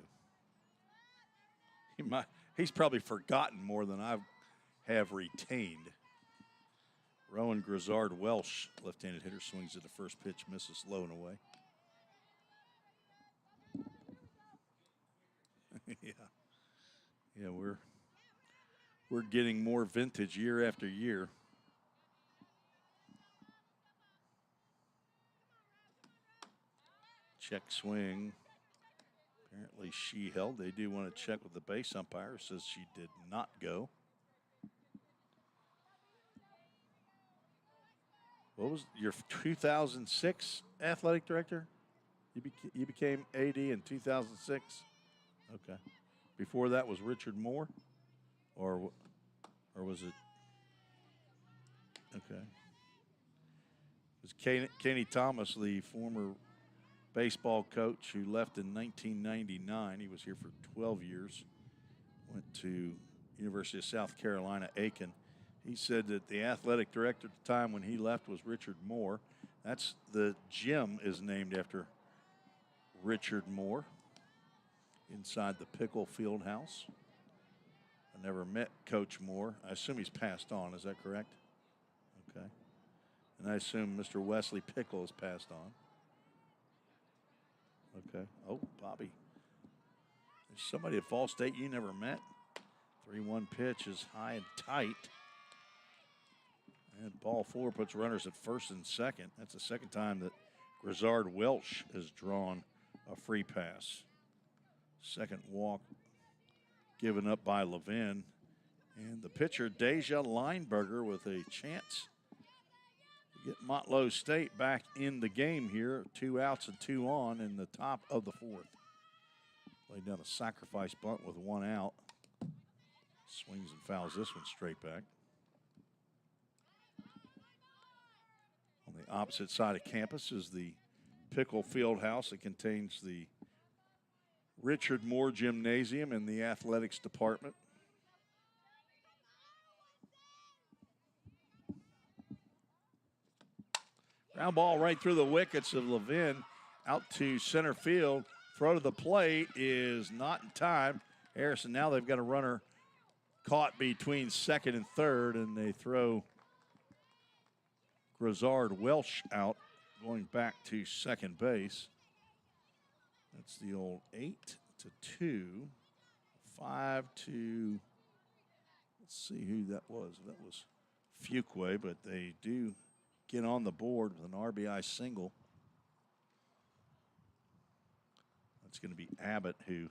He's probably forgotten more than I have retained. Rowan Grizzard Welsh, left-handed hitter, swings at the first pitch, misses low and away. Yeah, we're getting more vintage year after year. Check swing. Apparently she held. They do want to check with the base umpire. Says she did not go. What was your 2006 athletic director? You became AD in 2006? Okay. Before that was Richard Moore? Or was it? Okay. It was Kenny Thomas, the former baseball coach who left in 1999. He was here for 12 years. Went to University of South Carolina, Aiken. He said that the athletic director at the time when he left was Richard Moore. That's the gym is named after Richard Moore inside the Pickle Field House. I never met Coach Moore. I assume he's passed on. Is that correct? Okay. And I assume Mr. Wesley Pickle has passed on. Okay. Oh, Bobby. There's somebody at Fall State you never met. 3-1 pitch is high and tight. And ball 4 puts runners at first and second. That's the second time that Grizzard Welsh has drawn a free pass. Second walk given up by Levin. And the pitcher, Deja Lineberger, with a chance to get Motlow State back in the game here. 2 outs and 2 on in the top of the 4th. Laid down a sacrifice bunt with 1 out. Swings and fouls this one straight back. On the opposite side of campus is the Pickle Field House. It contains the Richard Moore Gymnasium and the athletics department. Ground ball right through the wickets of Levin out to center field. Throw to the plate is not in time. Harrison, now they've got a runner caught between second and third, and they throw Grizzard Welsh out, going back to second base. That's the old 8-2, 5-2. Let's see who that was. That was Fuquay, but they do get on the board with an RBI single. That's going to be Abbott who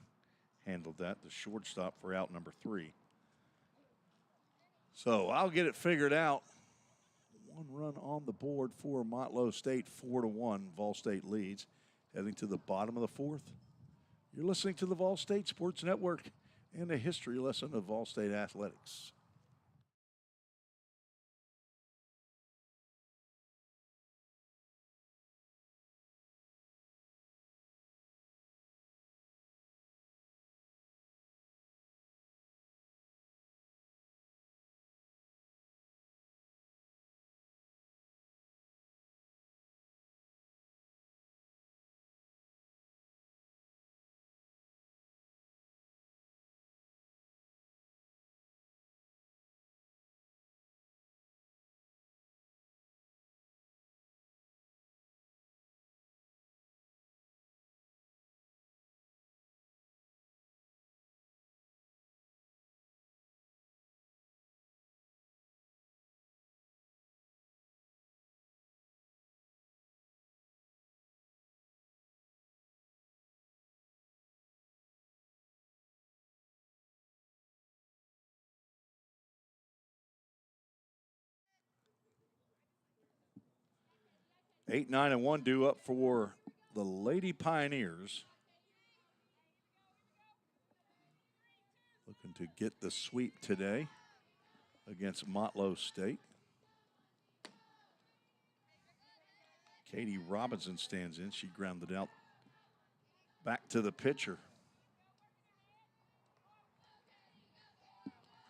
handled that, the shortstop for out number 3. So I'll get it figured out. 1 run on the board for Motlow State, 4-1. Vol State leads. Heading to the bottom of the 4th. You're listening to the Vol State Sports Network and a history lesson of Vol State athletics. Eight, 9, and 1 due up for the Lady Pioneers. Looking to get the sweep today against Motlow State. Katie Robinson stands in. She grounded out back to the pitcher.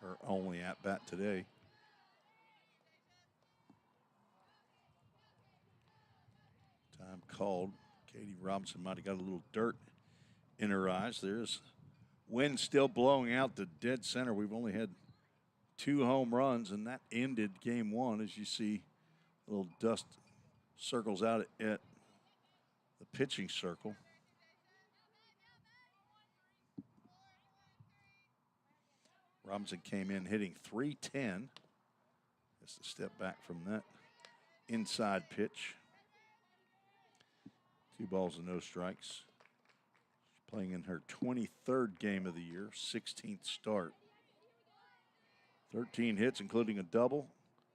Her only at-bat today. Time called. Katie Robinson might have got a little dirt in her eyes. There's wind still blowing out the dead center. We've only had 2 home runs, and that ended game 1. As you see, a little dust circles out at the pitching circle. Robinson came in hitting .310. Just a step back from that inside pitch. 2 balls and no strikes. She's playing in her 23rd game of the year, 16th start. 13 hits, including a double.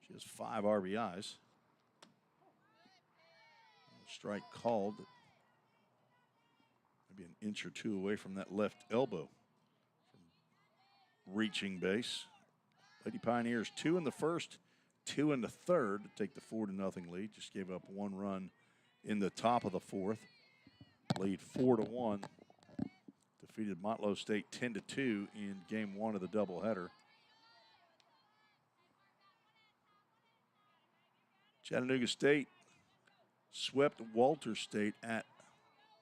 She has 5 RBIs. Strike called. Maybe an inch or 2 away from that left elbow. From reaching base. Lady Pioneers 2 in the first, 2 in the third to take the 4-0 lead. Just gave up 1 run in the top of the 4th. Lead 4-1. Defeated Motlow State 10-2 in game 1 of the doubleheader. Chattanooga State swept Walters State at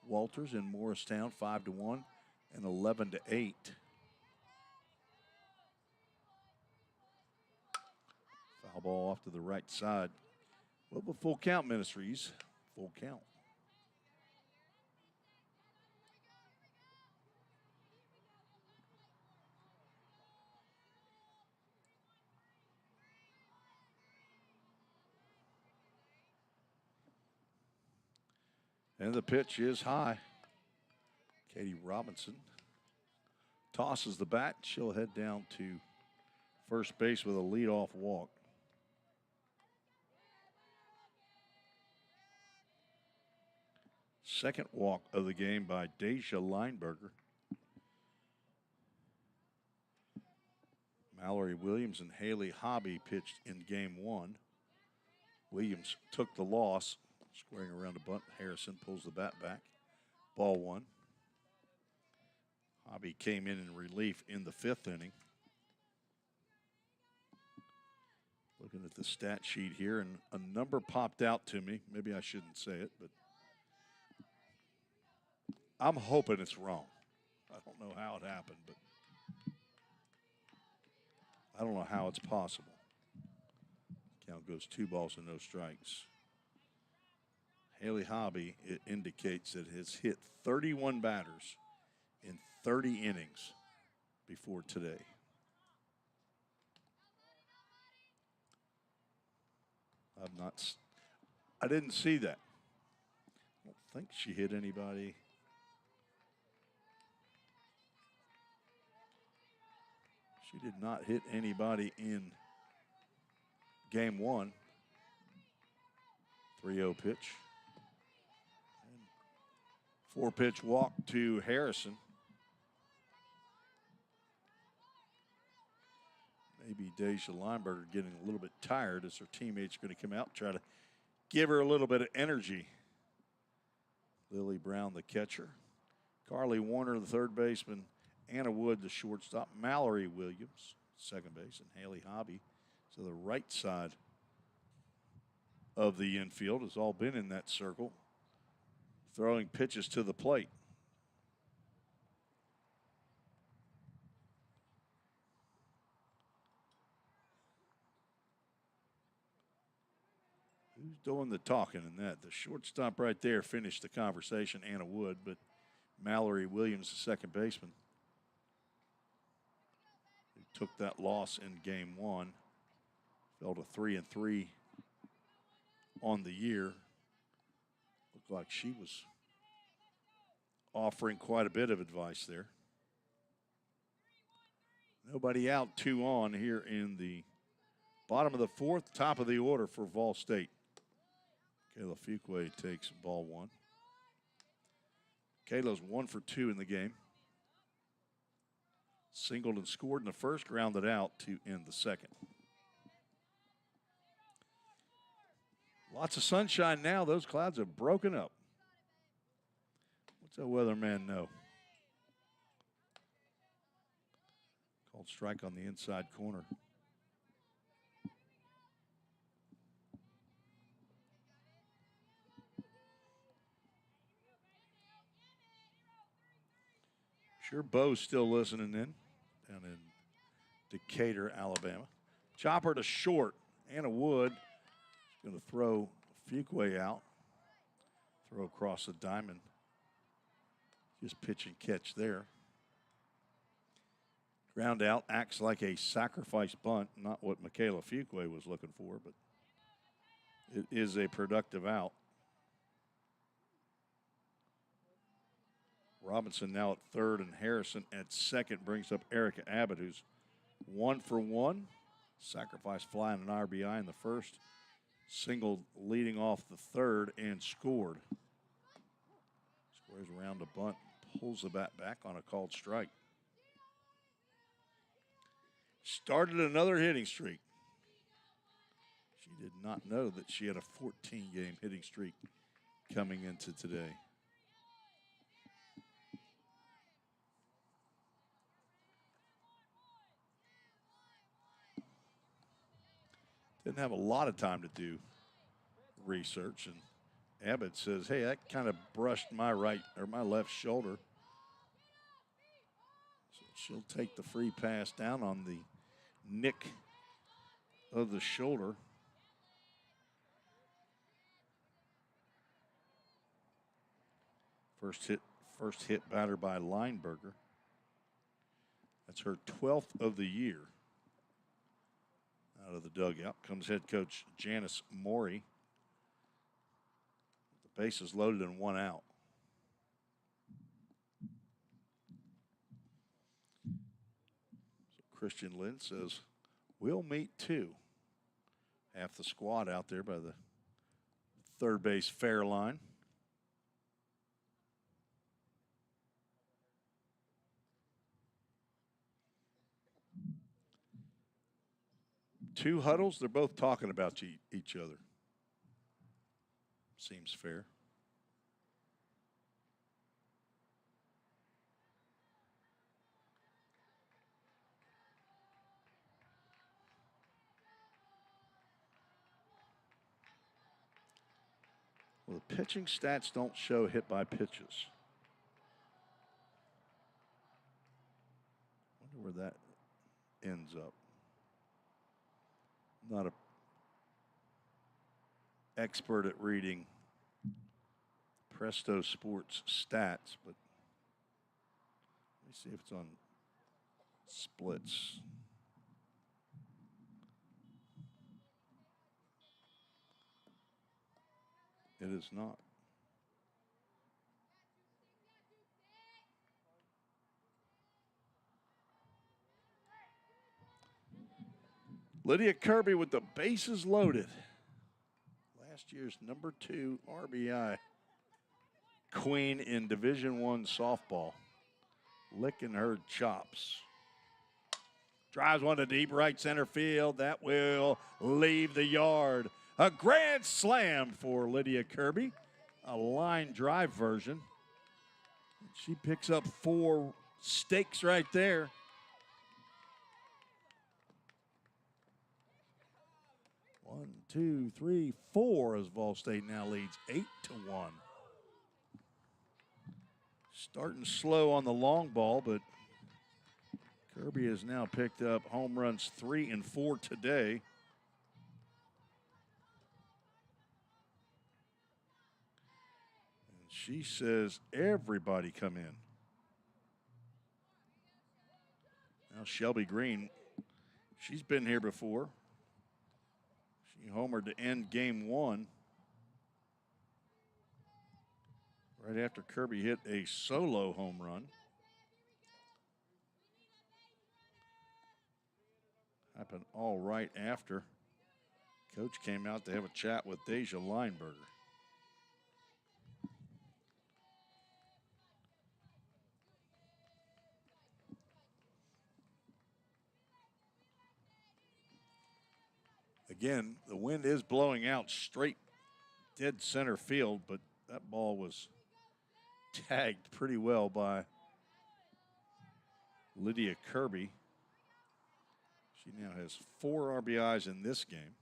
Walters in Morristown 5-1 and 11-8. Foul ball off to the right side. Well, but full count, Ministries. Full count. And the pitch is high. Katie Robinson tosses the bat. She'll head down to first base with a leadoff walk. Second walk of the game by Deja Lineberger. Mallory Williams and Haley Hobby pitched in game 1. Williams took the loss. Squaring around a bunt, Harrison pulls the bat back. Ball 1. Hobby came in relief in the 5th inning. Looking at the stat sheet here, and a number popped out to me. Maybe I shouldn't say it, but I'm hoping it's wrong. I don't know how it happened, but I don't know how it's possible. Count goes 2 balls and no strikes. Haley Hobby, it indicates that has hit 31 batters in 30 innings before today. I didn't see that. I don't think she hit anybody. She did not hit anybody in game 1. 3-0 pitch. 4-pitch walk to Harrison. Maybe Deja Lineberger getting a little bit tired as her teammates are going to come out and try to give her a little bit of energy. Lily Brown, the catcher. Carly Warner, the third baseman. Anna Wood, the shortstop. Mallory Williams, second base. And Haley Hobby to the right side of the infield. Has all been in that circle, throwing pitches to the plate. Who's doing the talking in that? The shortstop right there finished the conversation, Anna Wood, but Mallory Williams, the second baseman, who took that loss in game 1, fell to 3-3 on the year. Looked like she was offering quite a bit of advice there. Nobody out, 2 on here in the bottom of the 4th, top of the order for Vol State. Kayla Fuqua takes ball 1. Kayla's 1 for 2 in the game. Singled and scored in the first, grounded out to end the second. Lots of sunshine now. Those clouds have broken up. What's that weatherman know? Called strike on the inside corner. Sure, Bo's still listening in down in Decatur, Alabama. Chopper to short. Anna Wood is going to throw Fuqua out. Throw across the diamond. Just pitch and catch there. Ground out, acts like a sacrifice bunt. Not what Michaela Fuqua was looking for, but it is a productive out. Robinson now at third, and Harrison at second brings up Erica Abbott, who's 1 for 1. Sacrifice fly and an RBI in the first. Single leading off the third and scored. Squares around a bunt, pulls the bat back on a called strike. Started another hitting streak. She did not know that she had a 14-game hitting streak coming into today. Didn't have a lot of time to do research, and Abbott says, hey, that kind of brushed my left shoulder. So she'll take the free pass down on the nick of the shoulder. First hit batter by Lineberger. That's her 12th of the year. Out of the dugout comes head coach Janice Morey. The bases loaded and 1 out. So Christian Lynn says, we'll meet 2. Half the squad out there by the third base fair line. Two huddles, they're both talking about each other. Seems fair. Well, the pitching stats don't show hit by pitches. Wonder where that ends up. Not a expert at reading Presto Sports stats, but let me see if it's on splits. It is not. Lydia Kirby with the bases loaded. Last year's number 2 RBI queen in Division I softball. Licking her chops. Drives one to deep right center field. That will leave the yard. A grand slam for Lydia Kirby. A line drive version. She picks up 4 stakes right there. 1, 2, 3, 4 as Vol State now leads 8-1. Starting slow on the long ball, but Kirby has now picked up home runs 3 and 4 today. And she says, everybody come in. Now Shelby Green, she's been here before. She homered to end game 1. Right after Kirby hit a solo home run. Happened all right after Coach came out to have a chat with Deja Lineberger. Again, the wind is blowing out straight dead center field, but that ball was tagged pretty well by Lydia Kirby. She now has 4 RBIs in this game.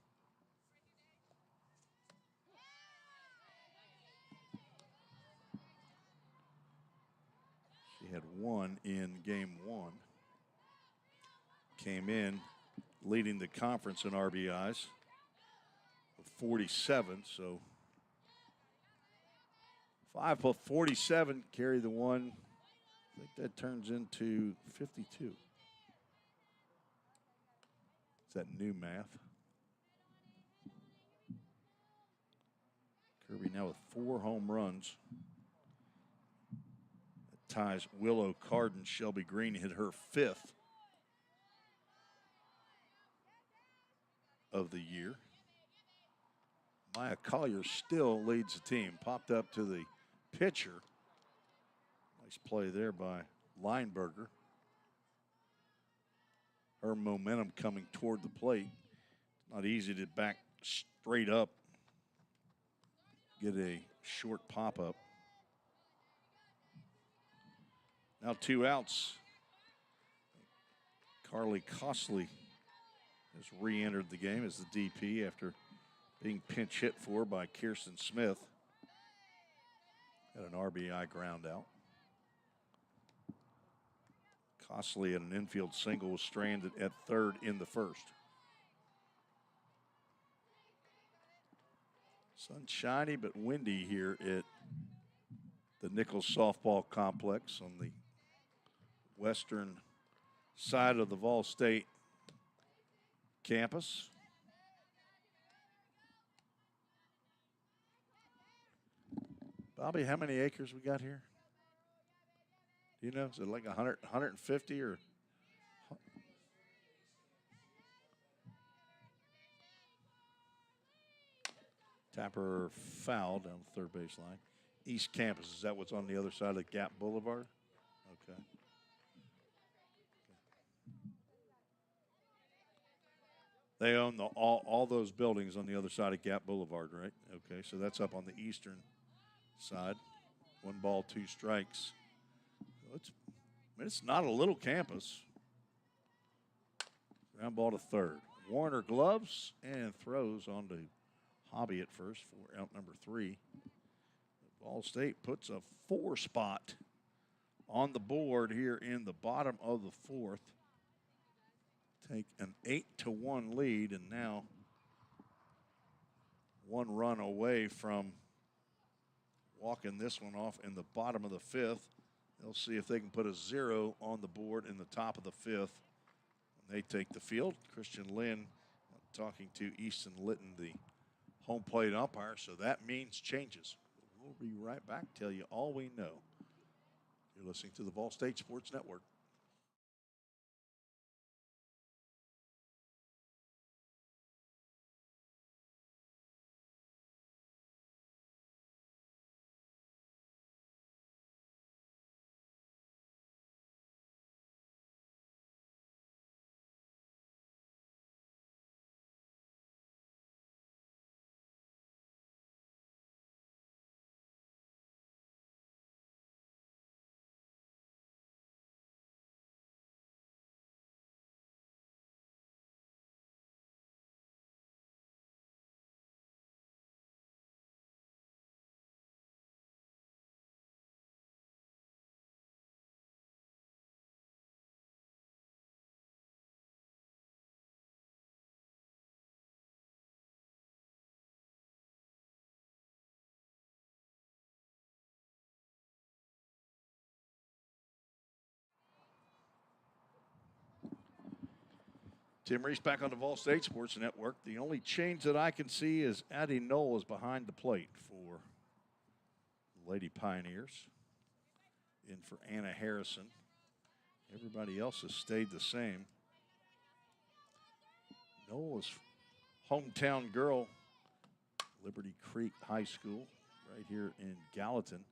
She had 1 in game 1. Came in leading the conference in RBIs with 47, so 5 plus 47, carry the 1. I think that turns into 52. Is that new math? Kirby now with 4 home runs. That ties Willow Carden. Shelby Green hit her 5th of the year. Maya Collier still leads the team. Popped up to the pitcher. Nice play there by Lineberger. Her momentum coming toward the plate. Not easy to back straight up. Get a short pop-up. Now 2 outs. Carly Costley has re-entered the game as the DP after being pinch hit for by Kirsten Smith. Had an RBI ground out. Costley at an infield single was stranded at 3rd in the 1st. Sunshiny but windy here at the Nichols Softball Complex on the western side of the Vol State campus. Bobby, how many acres we got here? Do you know? Is it like 100, 150 or? Tapper foul down the 3rd baseline. East Campus, is that what's on the other side of Gap Boulevard? Okay. They own all those buildings on the other side of Gap Boulevard, right? Okay, so that's up on the eastern side. 1 ball, 2 strikes. It's not a little campus. Ground ball to 3rd. Warner gloves and throws onto Hobby at first for out number 3. Vol State puts a 4 spot on the board here in the bottom of the 4th. take an 8-1 lead, and now 1 run away from walking this one off in the bottom of the 5th. They'll see if they can put a 0 on the board in the top of the 5th. When they take the field, Christian Lynn talking to Easton Litton, the home plate umpire, so that means changes. We'll be right back, tell you all we know. You're listening to the Vol State Sports Network. Tim Reese back on the Vol State Sports Network. The only change that I can see is Addie Knoll is behind the plate for the Lady Pioneers. In for Anna Harrison. Everybody else has stayed the same. Knoll is hometown girl, Liberty Creek High School, right here in Gallatin.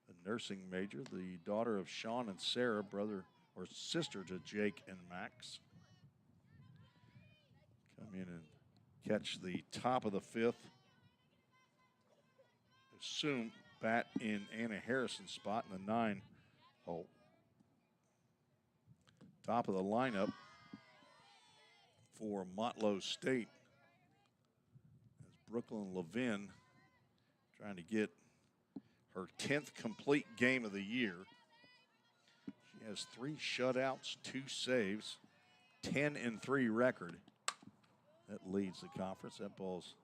A nursing major, the daughter of Sean and Sarah, brother or sister to Jake and Max. Come in and catch the top of the 5th. Assume bat in Anna Harrison's spot in the 9 hole. Top of the lineup for Motlow State is Brooklyn Levin trying to get her 10th complete game of the year. She has 3 shutouts, 2 saves, 10-3 record. That leads the conference. That ball's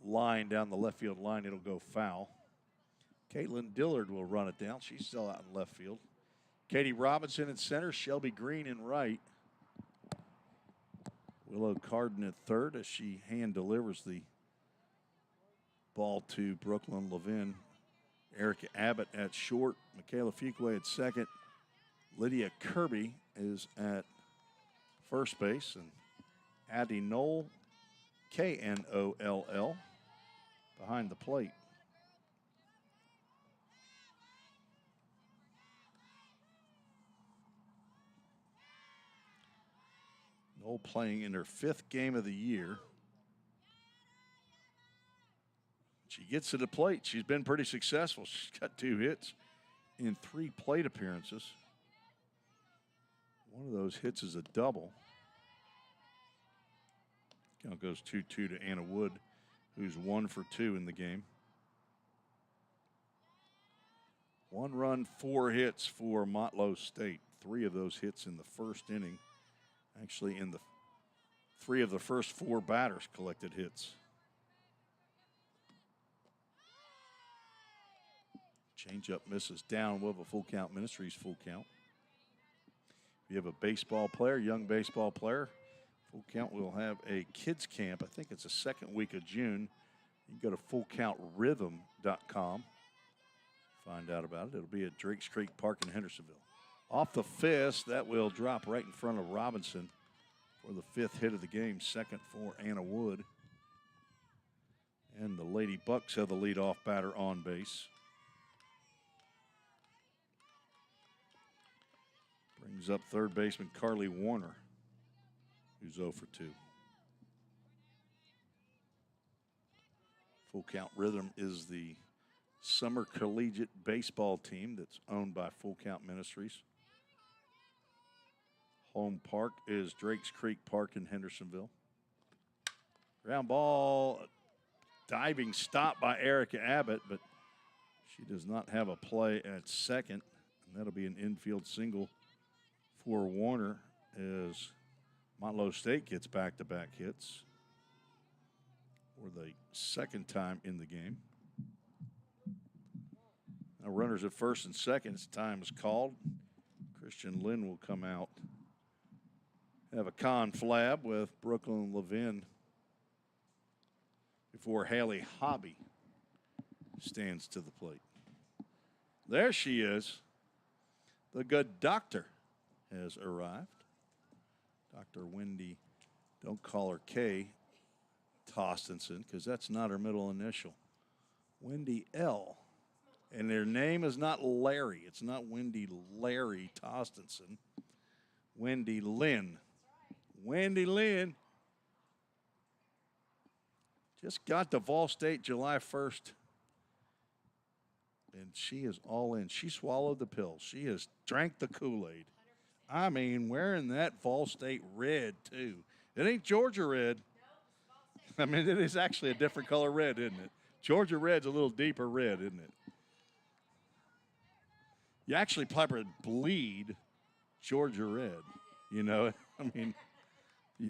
line down the left field line. It'll go foul. Caitlin Dillard will run it down. She's still out in left field. Katie Robinson in center. Shelby Green in right. Willow Carden at third as she hand delivers the ball to Brooklyn Levin. Erica Abbott at short. Michaela Fuqua at second. Lydia Kirby is at first base. And Addie Knoll, Knoll, behind the plate. Knoll playing in her 5th game of the year. She gets to the plate. She's been pretty successful. She's got 2 hits in 3 plate appearances. One of those hits is a double. Count goes 2-2 to Anna Wood, who's 1 for 2 in the game. 1 run, 4 hits for Motlow State. 3 of those hits in the first inning. Actually, in the 3 of the first 4 batters collected hits. Changeup misses down. We'll have a full count. Ministries full count. If you have a baseball player, young baseball player, full count, we'll have a kids camp. I think it's the 2nd week of June. You can go to fullcountrhythm.com. Find out about it. It'll be at Drakes Creek Park in Hendersonville. Off the fist, that will drop right in front of Robinson for the 5th hit of the game. 2nd for Anna Wood. And the Lady Bucks have the leadoff batter on base. Brings up third baseman Carly Warner, who's 0 for 2. Full Count Rhythm is the summer collegiate baseball team that's owned by Full Count Ministries. Home park is Drakes Creek Park in Hendersonville. Ground ball, diving stop by Erica Abbott, but she does not have a play at second, and that'll be an infield single for Warner as Motlow State gets back-to-back hits for the second time in the game. Now runners at first and second. As time is called. Christian Lynn will come out. Have a conflab with Brooklyn Levin before Haley Hobby stands to the plate. There she is. The good doctor has arrived. Dr. Wendy, don't call her Kay Tostenson, because that's not her middle initial. Wendy L. And their name is not Larry. It's not Wendy Larry Tostenson. Wendy Lynn. Wendy Lynn just got to Vol State July 1st. And she is all in. She swallowed the pill. She has drank the Kool-Aid. I mean, wearing that Vol State red, too. It ain't Georgia red. I mean, it is actually a different color red, isn't it? Georgia red's a little deeper red, isn't it? You actually probably bleed Georgia red, you know? I mean,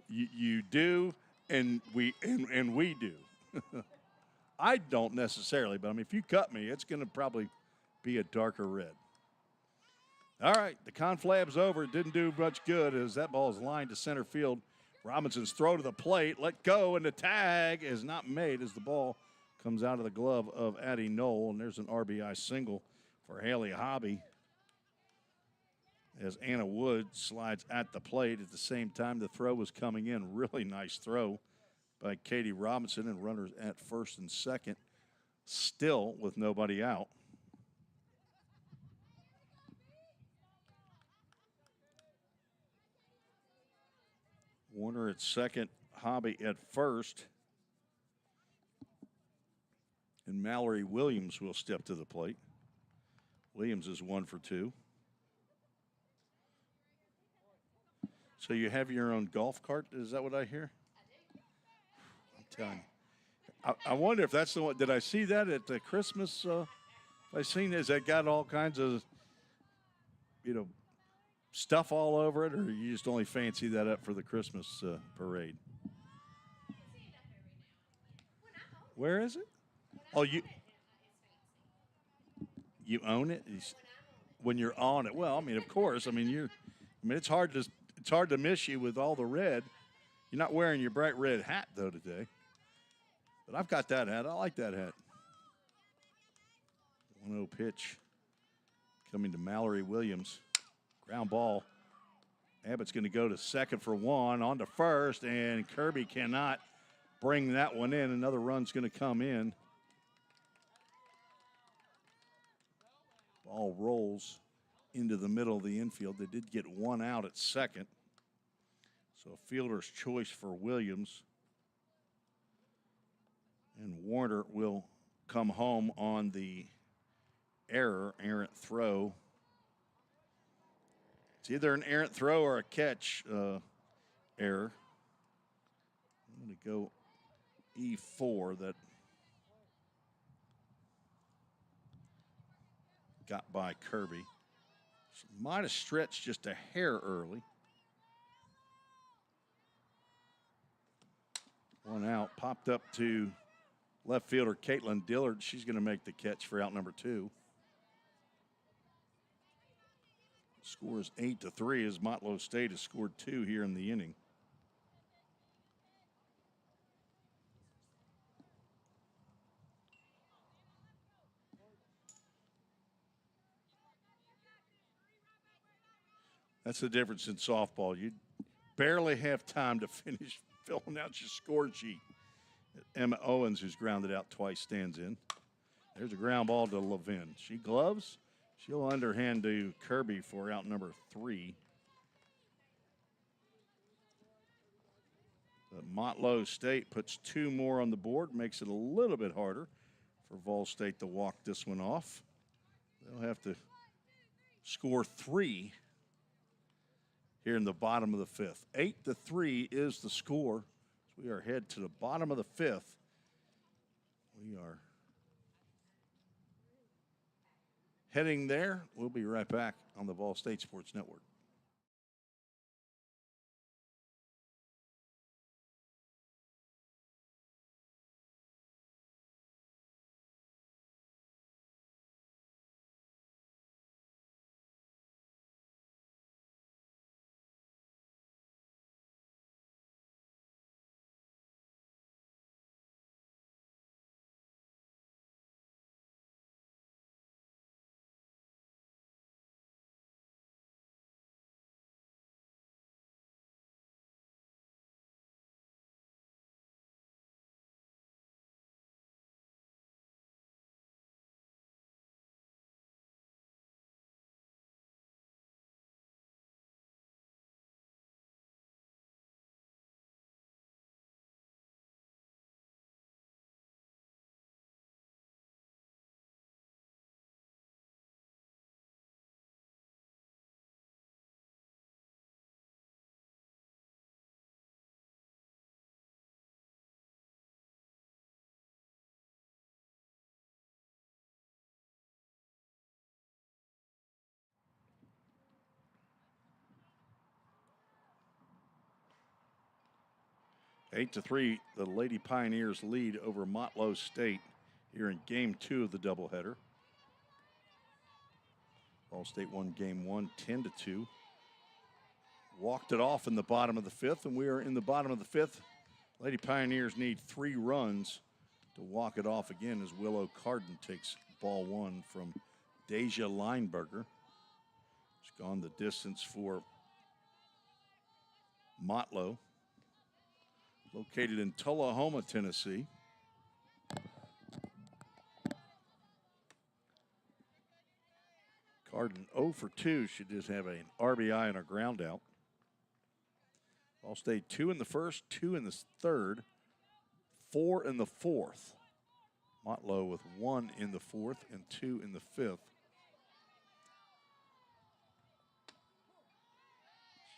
you do, and we do. I don't necessarily, but I mean, if you cut me, it's going to probably be a darker red. All right, the conflab's over. It didn't do much good as that ball is lined to center field. Robinson's throw to the plate, let go, and the tag is not made as the ball comes out of the glove of Addie Knoll, and there's an RBI single for Haley Hobby as Anna Wood slides at the plate. At the same time, the throw was coming in. Really nice throw by Katie Robinson, and runners at first and second, still with nobody out. Warner at second, Hobby at first. And Mallory Williams will step to the plate. Williams is 1 for 2. So you have your own golf cart? Is that what I hear? I'm telling you. I wonder if that's the one. Did I see that at the Christmas? I seen this. That got all kinds of, stuff all over it, or you just only fancy that up for the Christmas parade? Where is it? Oh, you own it when you're on it. Well, I mean, of course. I mean, it's hard to miss you with all the red. You're not wearing your bright red hat though today. But I've got that hat. I like that hat. 1-0 pitch coming to Mallory Williams. Ground ball. Abbott's going to go to second for one, on to first, and Kirby cannot bring that one in. Another run's going to come in. Ball rolls into the middle of the infield. They did get one out at second. So a fielder's choice for Williams. And Warner will come home on the errant throw. It's either an errant throw or a catch error. I'm going to go E4 that got by Kirby. Might have stretched just a hair early. One out, popped up to left fielder Caitlin Dillard. She's going to make the catch for out number 2. Score is 8-3 as Motlow State has scored 2 here in the inning. That's the difference in softball. You barely have time to finish filling out your score sheet. Emma Owens, who's grounded out twice, stands in. There's a ground ball to Levin. She gloves. She'll underhand to Kirby for out number 3. But Motlow State puts 2 more on the board, makes it a little bit harder for Vol State to walk this one off. They'll have to score 3 here in the bottom of the 5th. 8-3 is the score. So we are head to the bottom of the 5th. We are heading there. We'll be right back on the Vol State Sports Network. 8-3, the Lady Pioneers lead over Motlow State here in game 2 of the doubleheader. Ball State won game 1, 10-2. Walked it off in the bottom of the 5th, and we are in the bottom of the 5th. Lady Pioneers need 3 runs to walk it off again as Willow Carden takes ball 1 from Deja Lineberger. She's gone the distance for Motlow, located in Tullahoma, Tennessee. Carden 0 for 2. She does have an RBI and a ground out. Ball State 2 in the first, 2 in the third, 4 in the fourth. Motlow with 1 in the fourth and 2 in the fifth.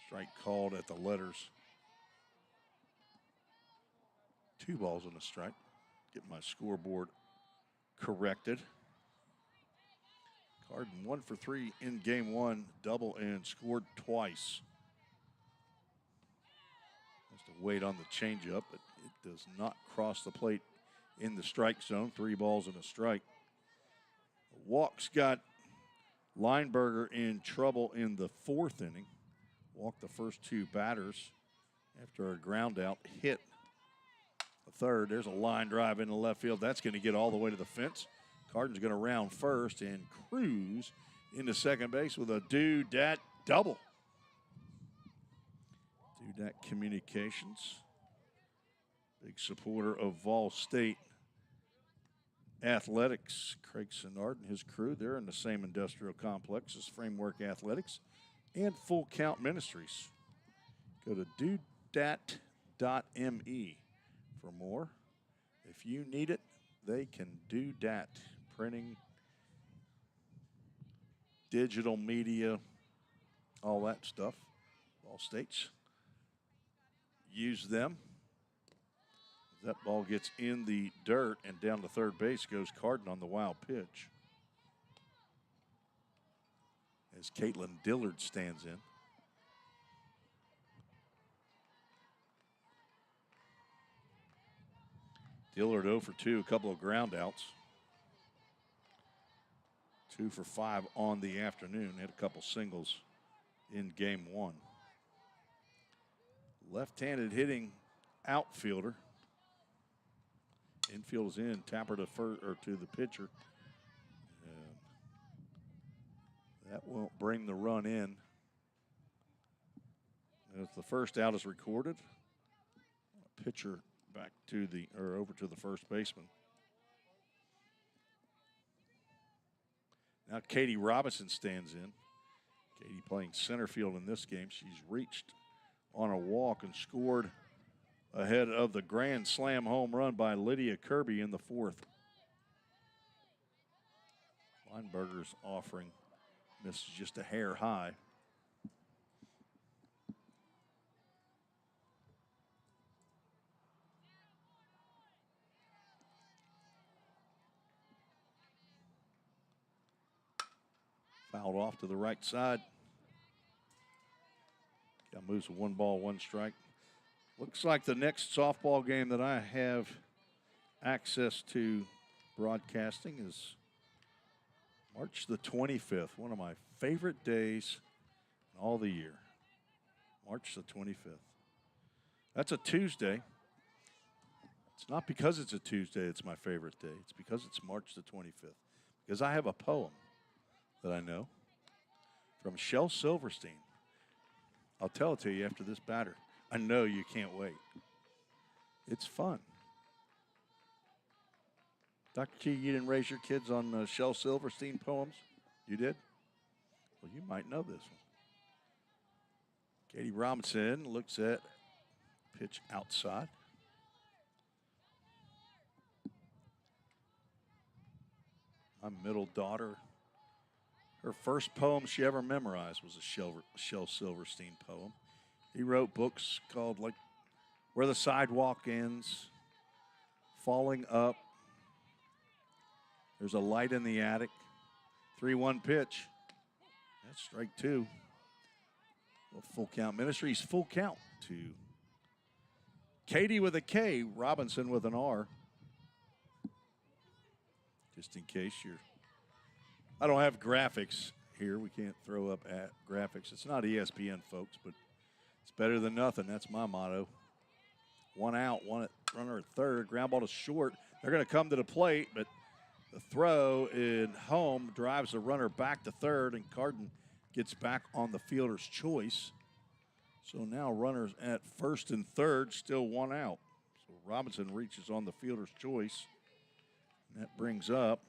Strike called at the letters. 2 balls and a strike. Get my scoreboard corrected. Carden 1 for 3 in game 1, double and scored twice. Has to wait on the changeup, but it does not cross the plate in the strike zone. 3 balls and a strike. Walks got Lineberger in trouble in the 4th inning. Walked the first 2 batters after a ground out hit the 3rd. There's a line drive into left field. That's going to get all the way to the fence. Carden's going to round first and cruise into second base with a do-dat double. Do-dat Communications, big supporter of Vol State Athletics. Craig Sinnard and his crew, they're in the same industrial complex as Framework Athletics and Full Count Ministries. Go to dodat.me for more. If you need it, they can do that. Printing, digital media, all that stuff. All states use them. That ball gets in the dirt and down to third base goes Carden on the wild pitch. As Caitlin Dillard stands in. Dillard 0 for 2, a couple of ground outs. 2 for 5 on the afternoon. Had a couple singles in game 1. Left-handed hitting outfielder. Infield is in. Tapper to to the pitcher. That won't bring the run in. As the first out is recorded, pitcher back to over to the first baseman. Now Katie Robinson stands in. Katie playing center field in this game. She's reached on a walk and scored ahead of the grand slam home run by Lydia Kirby in the 4th. Lineberger's offering misses just a hair high. Fouled off to the right side. Got moves with 1 ball, 1 strike. Looks like the next softball game that I have access to broadcasting is March the 25th, one of my favorite days in all the year. March the 25th. That's a Tuesday. It's not because it's a Tuesday it's my favorite day. It's because it's March the 25th. Because I have a poem that I know from Shel Silverstein. I'll tell it to you after this batter. I know you can't wait. It's fun. Dr. Key, you didn't raise your kids on Shel Silverstein poems? You did? Well, you might know this one. Katie Robinson looks at pitch outside. My middle daughter, her first poem she ever memorized was a Shel Silverstein poem. He wrote books called like Where the Sidewalk Ends, Falling Up, There's a Light in the Attic, 3-1 pitch. That's strike 2. Well, Full Count Ministries, Full Count to Katie with a K, Robinson with an R. Just in case you're. I don't have graphics here. We can't throw up at graphics. It's not ESPN, folks, but it's better than nothing. That's my motto. One out, runner at third. Ground ball to short. They're going to come to the plate, but the throw in home drives the runner back to third, and Carden gets back on the fielder's choice. So now runners at first and third, still one out. So Robinson reaches on the fielder's choice. And that brings up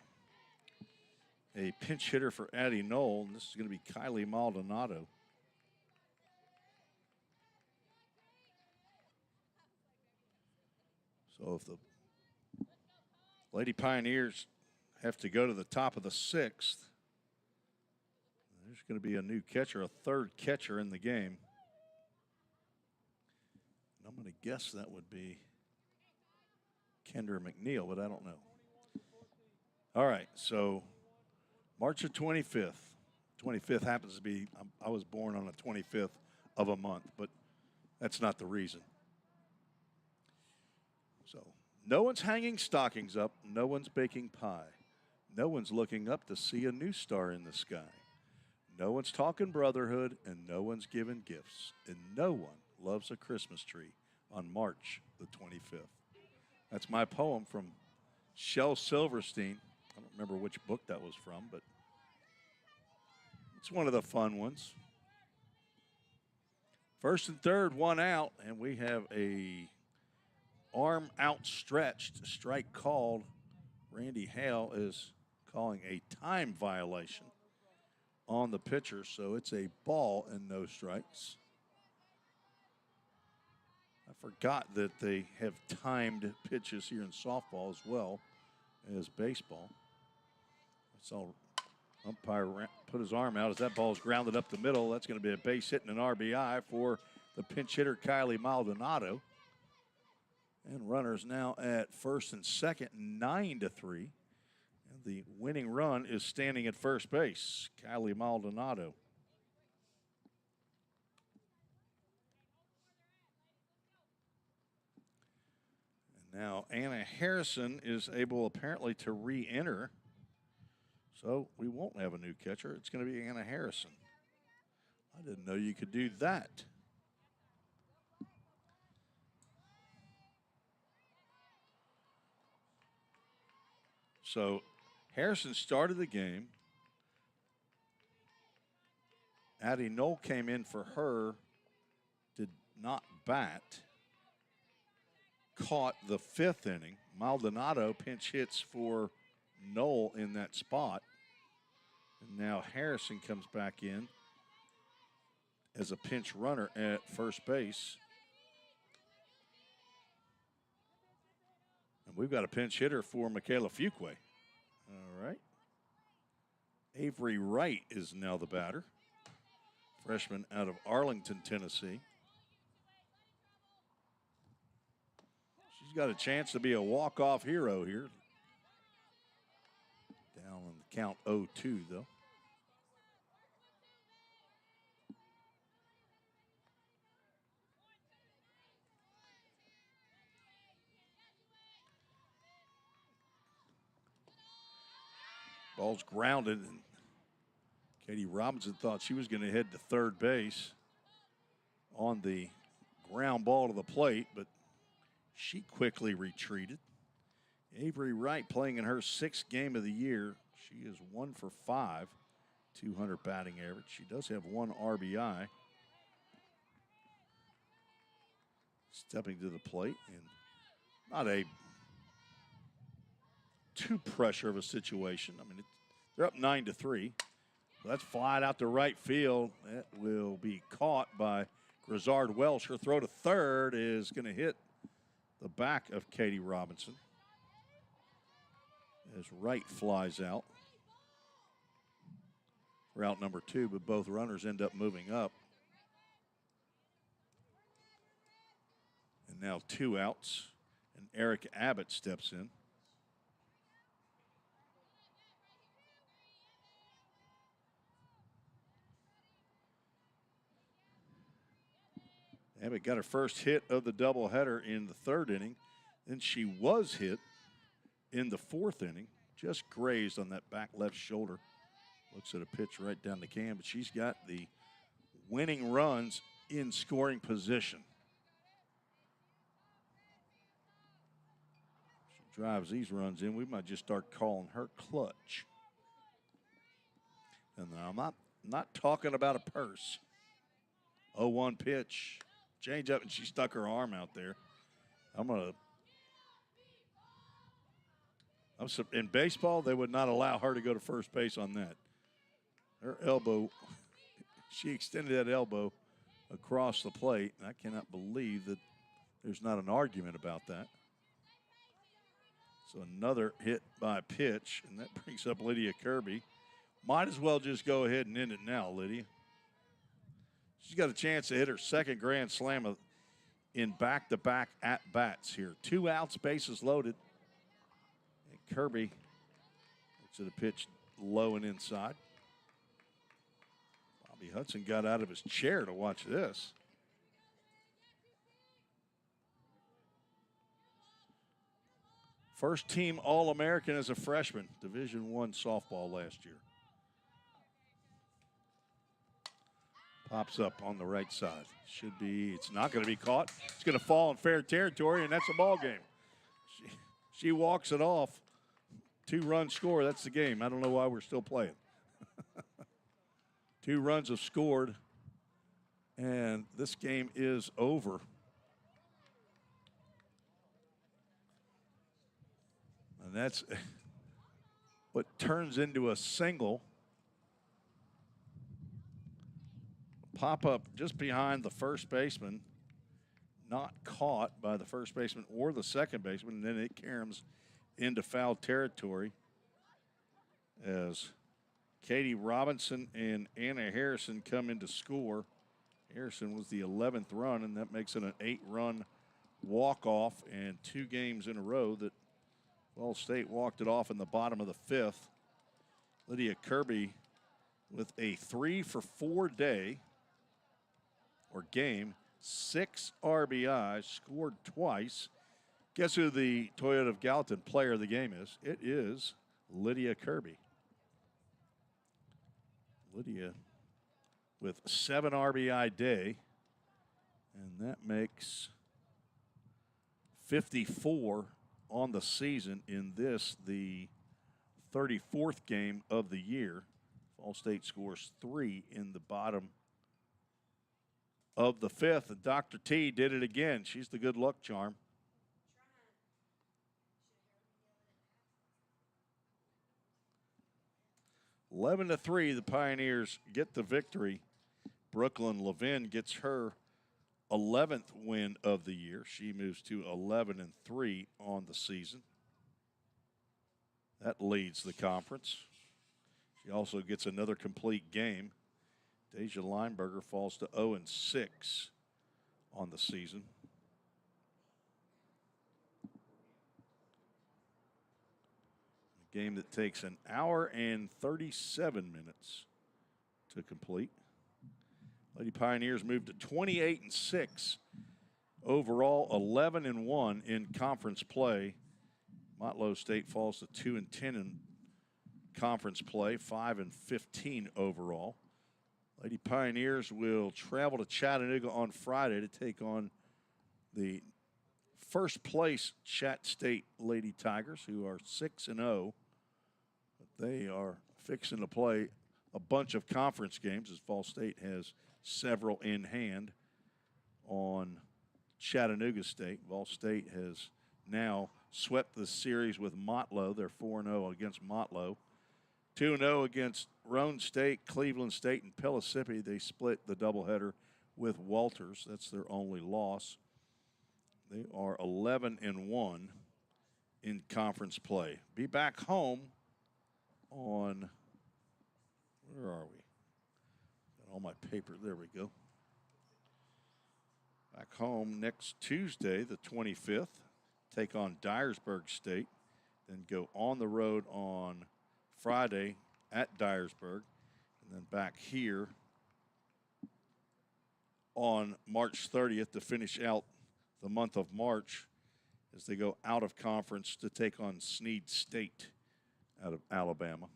a pinch hitter for Addie Knoll, and this is going to be Kylie Maldonado. So if the Lady Pioneers have to go to the top of the sixth, there's going to be a new catcher, a third catcher in the game. And I'm going to guess that would be Kendra McNeil, but I don't know. All right, so March the 25th. 25th happens to be, I was born on the 25th of a month, but that's not the reason. So no one's hanging stockings up. No one's baking pie. No one's looking up to see a new star in the sky. No one's talking brotherhood, and no one's giving gifts. And no one loves a Christmas tree on March the 25th. That's my poem from Shel Silverstein. I don't remember which book that was from, but it's one of the fun ones. First and third, one out, and we have a arm outstretched strike called. Randy Hale is calling a time violation on the pitcher, so it's a ball and no strikes. I forgot that they have timed pitches here in softball as well as baseball. I saw umpire put his arm out as that ball is grounded up the middle. That's going to be a base hit and an RBI for the pinch hitter, Kylie Maldonado. And runners now at first and second, 9-3. And the winning run is standing at first base, Kylie Maldonado. And now Anna Harrison is able apparently to re-enter. So we won't have a new catcher. It's going to be Anna Harrison. I didn't know you could do that. So Harrison started the game. Addie Knoll came in for her, did not bat. Caught the fifth inning. Maldonado pinch hits for Knoll in that spot. And now Harrison comes back in as a pinch runner at first base. And we've got a pinch hitter for Michaela Fuqua. All right. Avery Wright is now the batter. Freshman out of Arlington, Tennessee. She's got a chance to be a walk-off hero here. Down on the count 0-2, though. Ball's grounded, and Katie Robinson thought she was going to head to third base on the ground ball to the plate, but she quickly retreated. Avery Wright playing in her sixth game of the year. She is 1 for 5, 200 batting average. She does have one RBI. Stepping to the plate, and not a too pressure of a situation. I mean, they're up 9-3. So that's flying out to right field. That will be caught by Grizzard Welsh. Her throw to third is going to hit the back of Katie Robinson as Wright flies out. Route number 2, but both runners end up moving up. And now 2 outs, and Eric Abbott steps in. Abbott got her first hit of the doubleheader in the third inning. Then she was hit in the fourth inning, just grazed on that back left shoulder. Looks at a pitch right down the can, but she's got the winning runs in scoring position. She drives these runs in. We might just start calling her clutch. And I'm not talking about a purse. 0-1 pitch. Change up, and she stuck her arm out there. In baseball, they would not allow her to go to first base on that. Her elbow, she extended that elbow across the plate, and I cannot believe that there's not an argument about that. So another hit by pitch, and that brings up Lydia Kirby. Might as well just go ahead and end it now, Lydia. She's got a chance to hit her second grand slam in back-to-back at-bats here. 2 outs, bases loaded. And Kirby looks at a pitch low and inside. Bobby Hudson got out of his chair to watch this. First team All-American as a freshman, Division I softball last year. Pops up on the right side. It's not going to be caught. It's going to fall in fair territory, and that's a ball game. She walks it off. 2-run score, that's the game. I don't know why we're still playing. 2 runs have scored, and this game is over. And that's what turns into a single. Pop up just behind the first baseman, not caught by the first baseman or the second baseman, and then it caroms into foul territory as Katie Robinson and Anna Harrison come in to score. Harrison was the 11th run, and that makes it an 8-run walk-off, and 2 games in a row that Ball State walked it off in the bottom of the 5th. Lydia Kirby with a 3-for-4 day or game, 6 RBIs, scored twice. Guess who the Toyota of Gallatin player of the game is? It is Lydia Kirby. Lydia with 7 RBI day, and that makes 54 on the season in this, the 34th game of the year. Ball State scores 3 in the bottom of the 5th, and Dr. T did it again. She's the good luck charm. Eleven to 3, the Pioneers get the victory. Brooklyn Levin gets her 11th win of the year. She moves to 11-3 on the season. That leads the conference. She also gets another complete game. Deja Lineberger falls to 0-6 on the season. A game that takes an hour and 37 minutes to complete. Lady Pioneers moved to 28-6 overall, 11-1 in conference play. Motlow State falls to 2-10 in conference play, 5-15 overall. Lady Pioneers will travel to Chattanooga on Friday to take on the first place Chat State Lady Tigers, who are 6-0. But they are fixing to play a bunch of conference games, as Fall State has several in hand on Chattanooga State. Vol State has now swept the series with Motlow. They're 4-0 against Motlow. 2-0 against Roane State, Cleveland State, and Pellissippi. They split the doubleheader with Walters. That's their only loss. They are 11-1 in conference play. Be back home on, where are we? Got all my paper. There we go. Back home next Tuesday, the 25th. Take on Dyersburg State. Then go on the road on Friday at Dyersburg, and then back here on March 30th to finish out the month of March as they go out of conference to take on Snead State out of Alabama.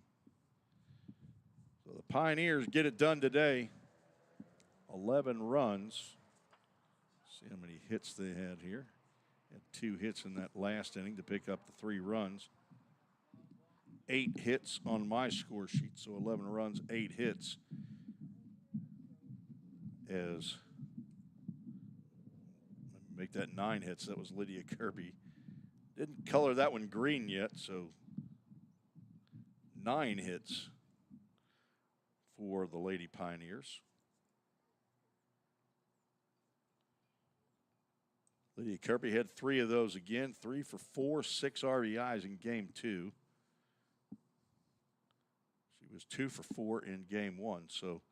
So the Pioneers get it done today. 11 runs. See how many hits they had here. Had 2 hits in that last inning to pick up the 3 runs. 8 hits on my score sheet, so 11 runs, 8 hits. As make that 9 hits. That was Lydia Kirby. Didn't color that one green yet, so 9 hits for the Lady Pioneers. Lydia Kirby had 3 of those again, 3 for 4, 6 RBIs in game 2. She was 2 for 4 in game 1, so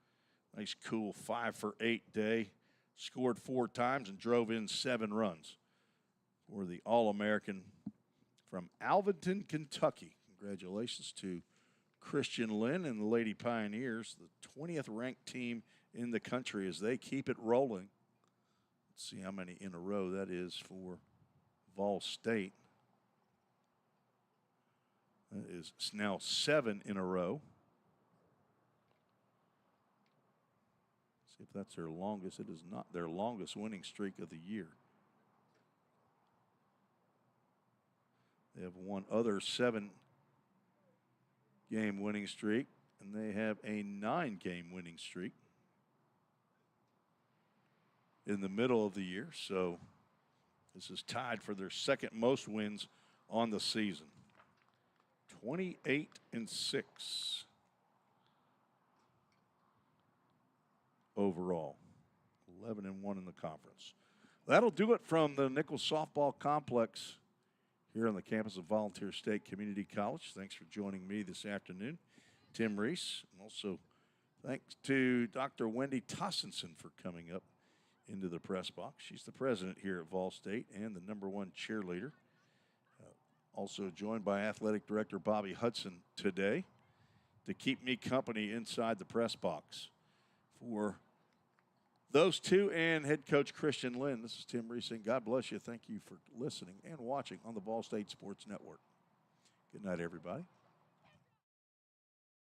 nice cool 5 for 8 day. Scored 4 times and drove in 7 runs for the All-American from Alvaton, Kentucky. Congratulations to Christian Lynn and the Lady Pioneers, the 20th ranked team in the country as they keep it rolling. Let's see how many in a row that is for Vol State. That is now 7 in a row. See if that's their longest. It is not their longest winning streak of the year. They have one other 7-game winning streak, and they have a 9-game winning streak in the middle of the year. So this is tied for their 2nd most wins on the season. 28-6. Overall, 11-1 in the conference. That'll do it from the Nichols Softball Complex here on the campus of Volunteer State Community College. Thanks for joining me this afternoon, Tim Reese. And also thanks to Dr. Wendy Tossenson for coming up into the press box. She's the president here at Vol State and the #1 cheerleader. Also joined by Athletic Director Bobby Hudson today to keep me company inside the press box. For those two and head coach Christian Lynn, this is Tim Reese saying God bless you. Thank you for listening and watching on the Vol State Sports Network. Good night, everybody.